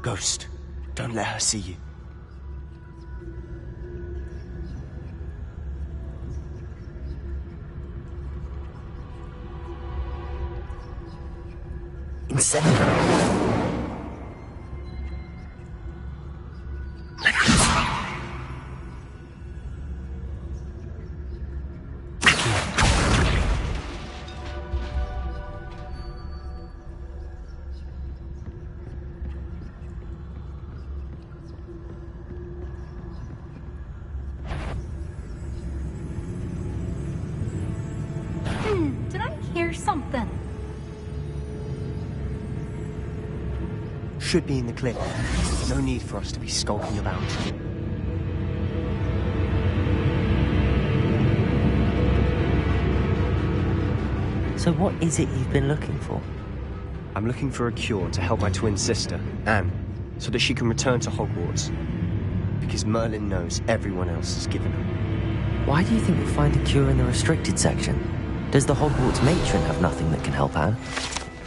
Ghost, don't let her see you. Incendio. Did I hear something? Should be in the clip. No need for us to be skulking about. So what is it you've been looking for? I'm looking for a cure to help my twin sister, Anne, so that she can return to Hogwarts. Because Merlin knows everyone else has given her. Why do you think you'll find a cure in the restricted section? Does the Hogwarts matron have nothing that can help Anne?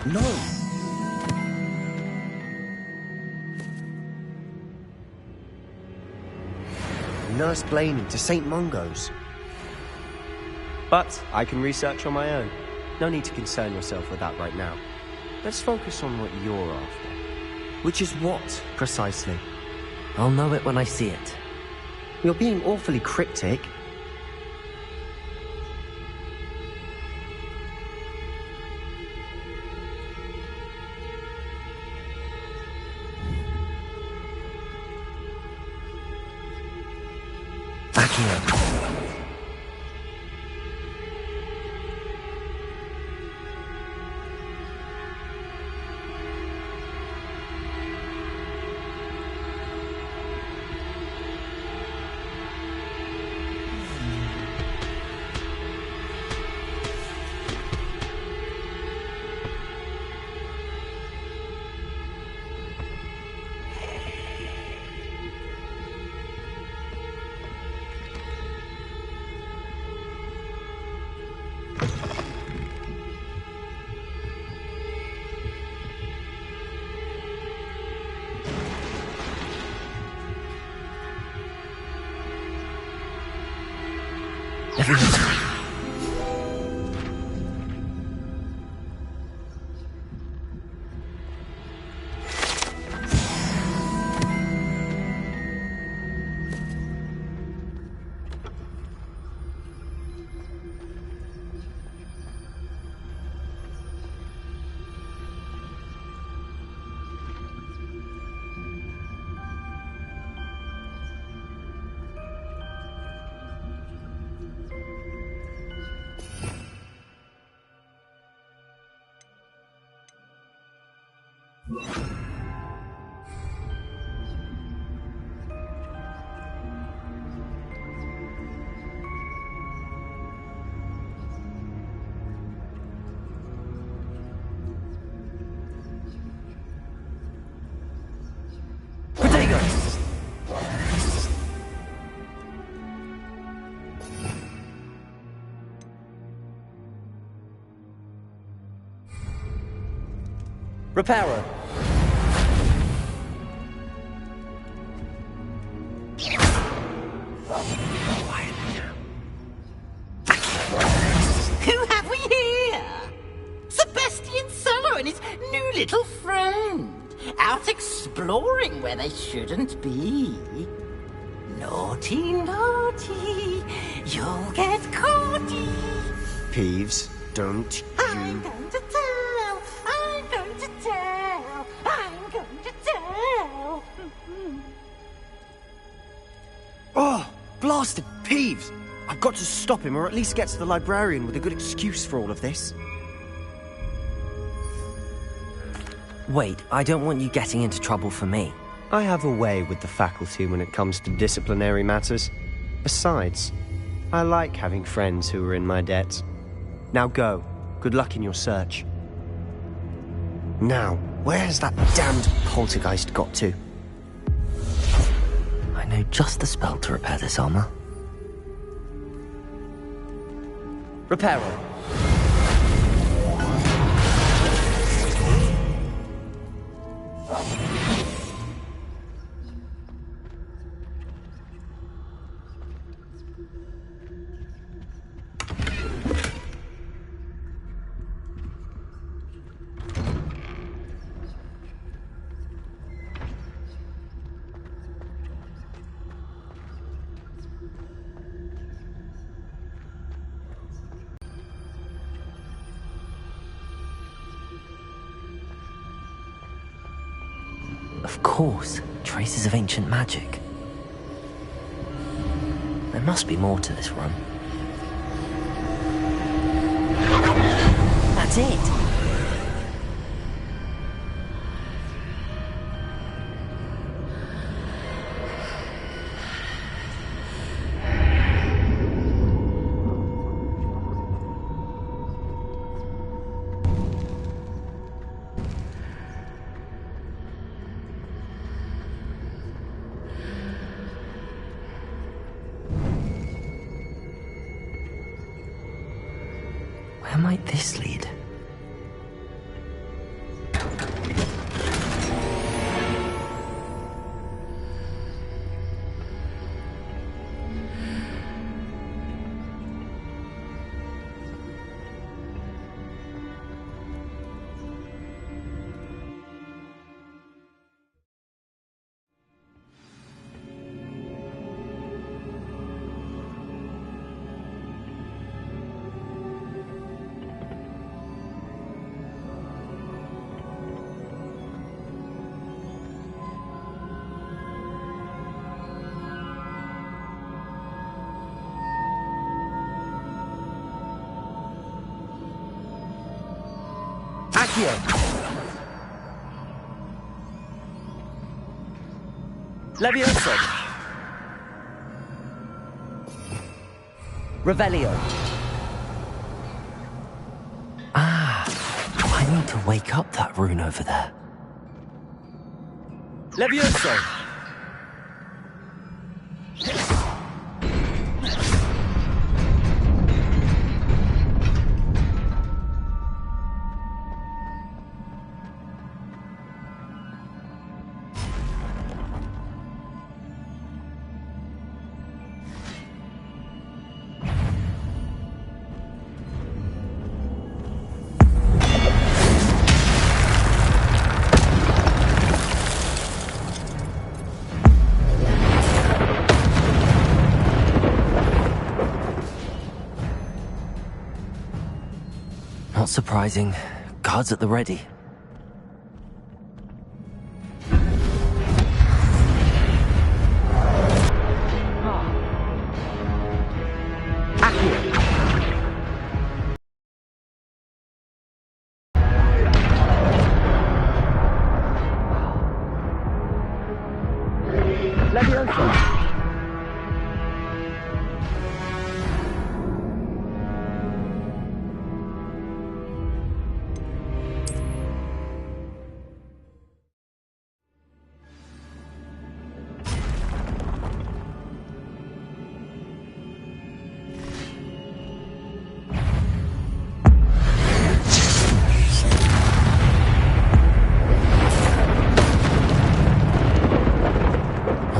No! Nurse Blaney to St. Mungo's. But I can research on my own. No need to concern yourself with that right now. Let's focus on what you're after. Which is what, precisely? I'll know it when I see it. You're being awfully cryptic. Back here. Reparo. Who have we here? Sebastian Solo and his new little friend. Out exploring where they shouldn't be. Naughty, naughty. You'll get caughty. Peeves, don't I'm going to tell. I'm going to tell. I'm going to tell. Oh, blasted Peeves! I've got to stop him, or at least get to the librarian with a good excuse for all of this. Wait, I don't want you getting into trouble for me. I have a way with the faculty when it comes to disciplinary matters. Besides, I like having friends who are in my debt. Now go. Good luck in your search. Now, where has that damned poltergeist got to? I know just the spell to repair this armor. Reparo. Of course, traces of ancient magic. There must be more to this room. That's it! Where might this lead? Accio! Levioso! Revelio! Ah, I need to wake up that rune over there. Levioso! Not surprising. Guards at the ready.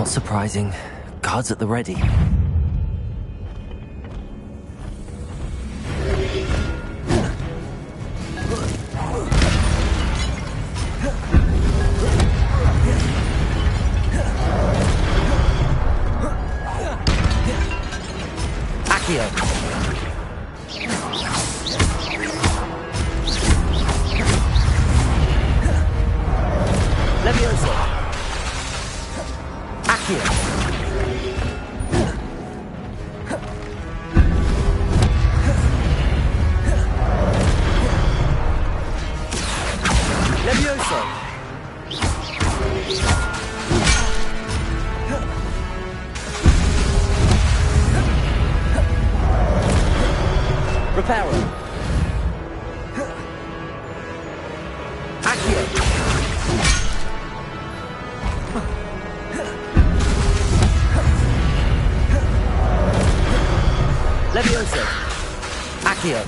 Not surprising. Guards at the ready. Accio. Levioso. Accio. Levioso. Reparo. Accio. Levioso. Accio.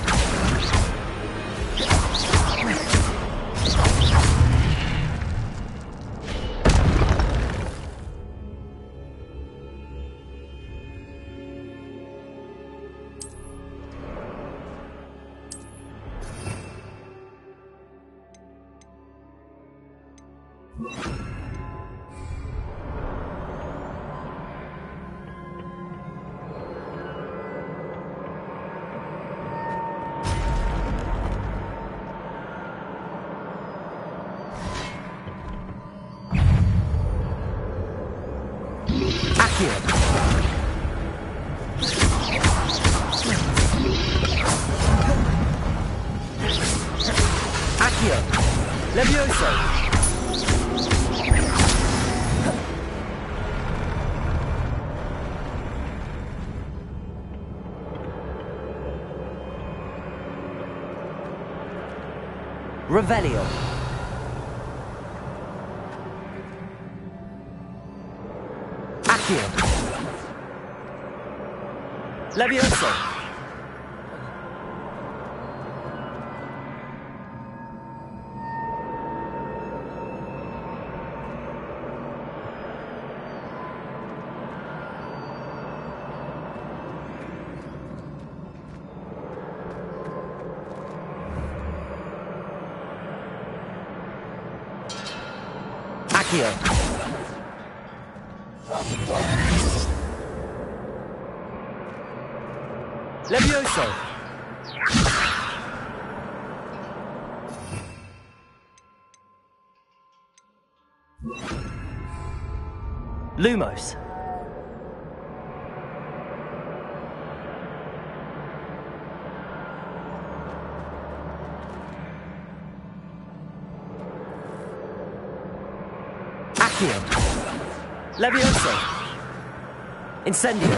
Accio. Levioso. Revelio. Accio. Levioso. Accio. Levioso. Lumos. Accio. Levioso. Incendio.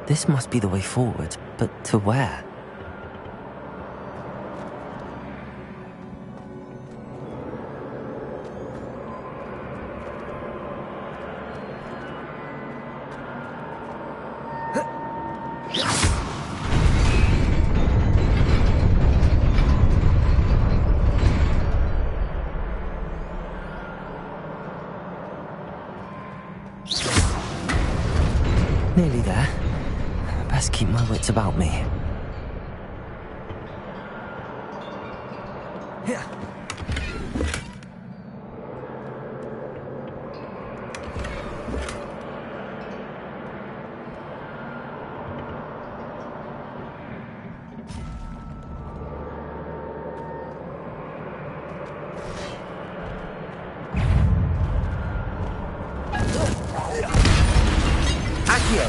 This must be the way forward, but to where? Nearly there. Best keep my wits about me. Yeah. Accio!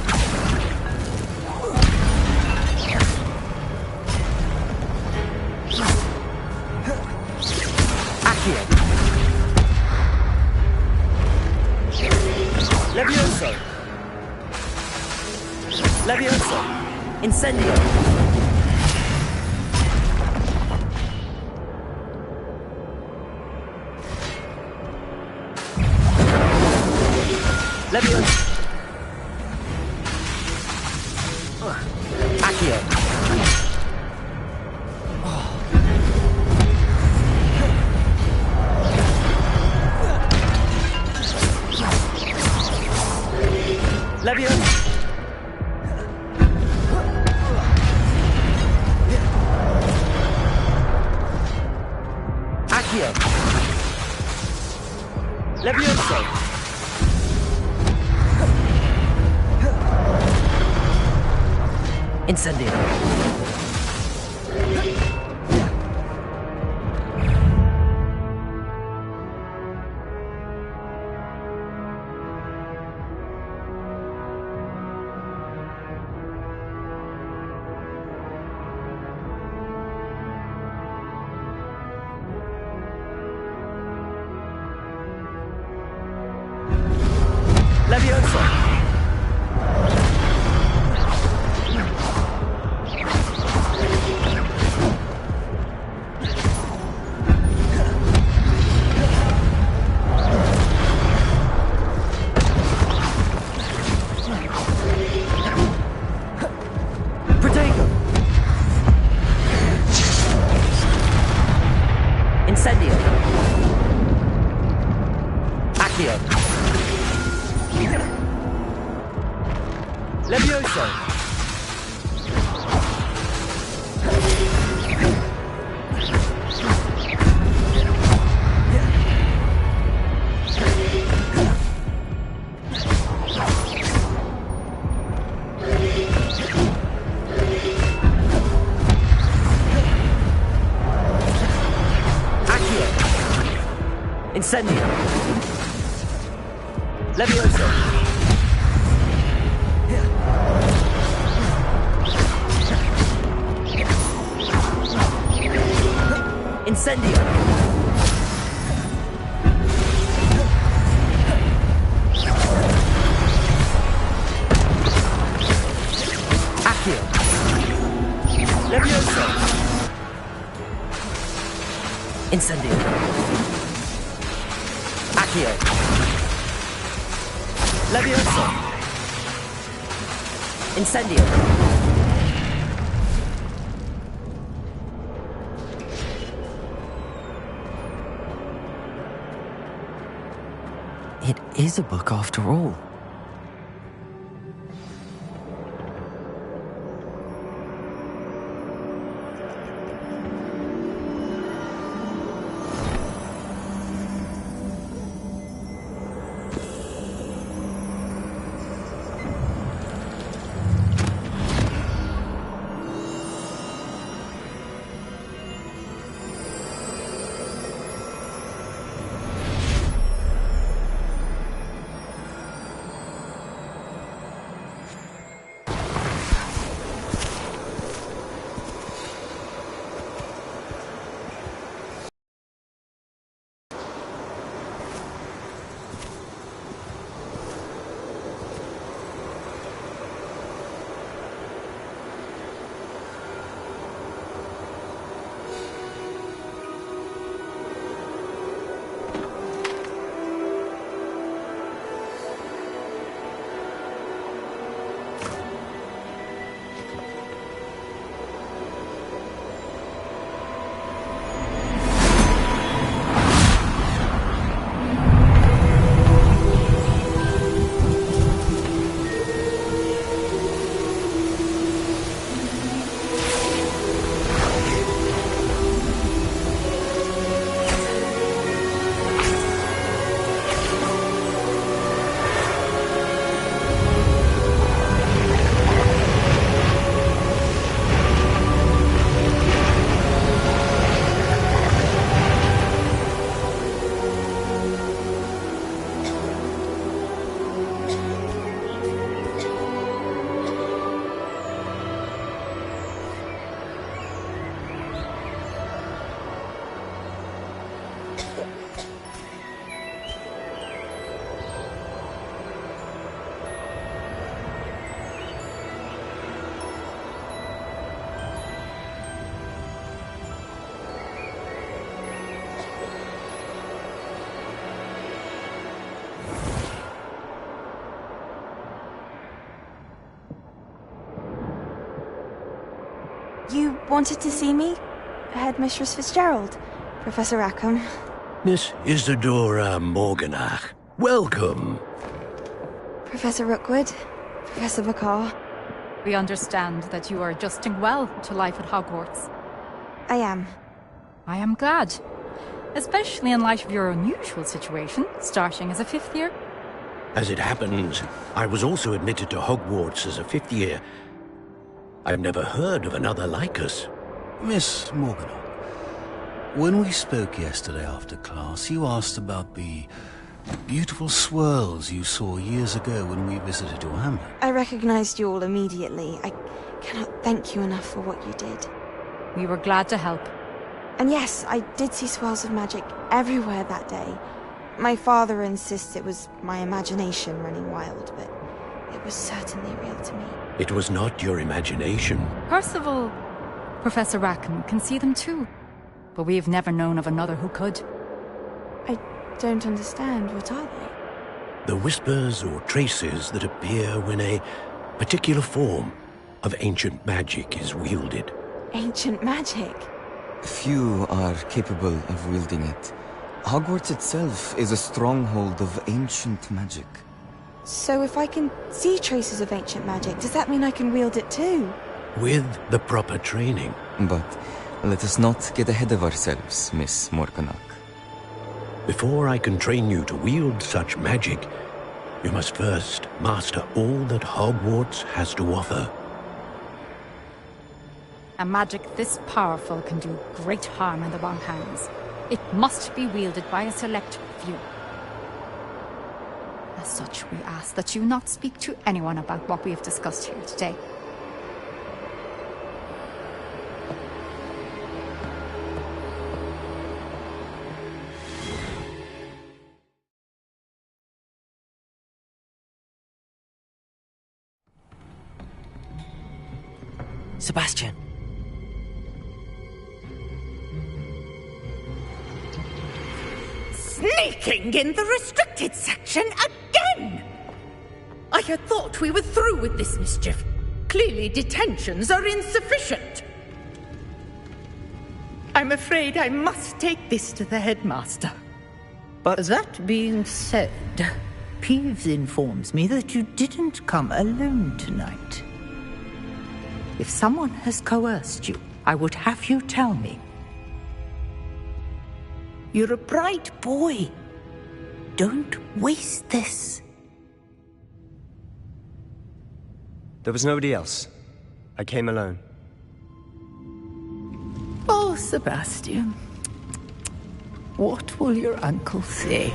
Accio! Levioso! Levioso! Incendio! Levioso! Accio! Levioso! Accio! Levioso! Incendio! Levioso! Protego! Incendio! Accio! Levioso! Accio! Incendio! Levioso! Incendio! Accio! Levioso! Incendio! Accio! Levioso! Incendio! It is a book after all. You wanted to see me? Headmistress Fitzgerald, Professor Rackham. Miss Isadora Morganach, welcome. Professor Rookwood, Professor Bakar. We understand that you are adjusting well to life at Hogwarts. I am. I am glad. Especially in light of your unusual situation, starting as a 5th year. As it happens, I was also admitted to Hogwarts as a 5th year. I've never heard of another like us. Miss Morganach, when we spoke yesterday after class, you asked about the beautiful swirls you saw years ago when we visited your hamlet. I recognized you all immediately. I cannot thank you enough for what you did. We were glad to help. And yes, I did see swirls of magic everywhere that day. My father insists it was my imagination running wild, but it was certainly real to me. It was not your imagination. Percival, Professor Rackham can see them too. But we've never known of another who could. I don't understand. What are they? The whispers or traces that appear when a particular form of ancient magic is wielded. Ancient magic? Few are capable of wielding it. Hogwarts itself is a stronghold of ancient magic. So if I can see traces of ancient magic, does that mean I can wield it too? With the proper training. But let us not get ahead of ourselves, Miss Morganach. Before I can train you to wield such magic, you must first master all that Hogwarts has to offer. A magic this powerful can do great harm in the wrong hands. It must be wielded by a select few. As such, we ask that you not speak to anyone about what we have discussed here today. Sebastian! Sneaking in the restricted section again! I had thought we were through with this mischief. Clearly detentions are insufficient. I'm afraid I must take this to the headmaster. But that being said, Peeves informs me that you didn't come alone tonight. If someone has coerced you, I would have you tell me. You're a bright boy. Don't waste this. There was nobody else. I came alone. Oh, Sebastian. What will your uncle say?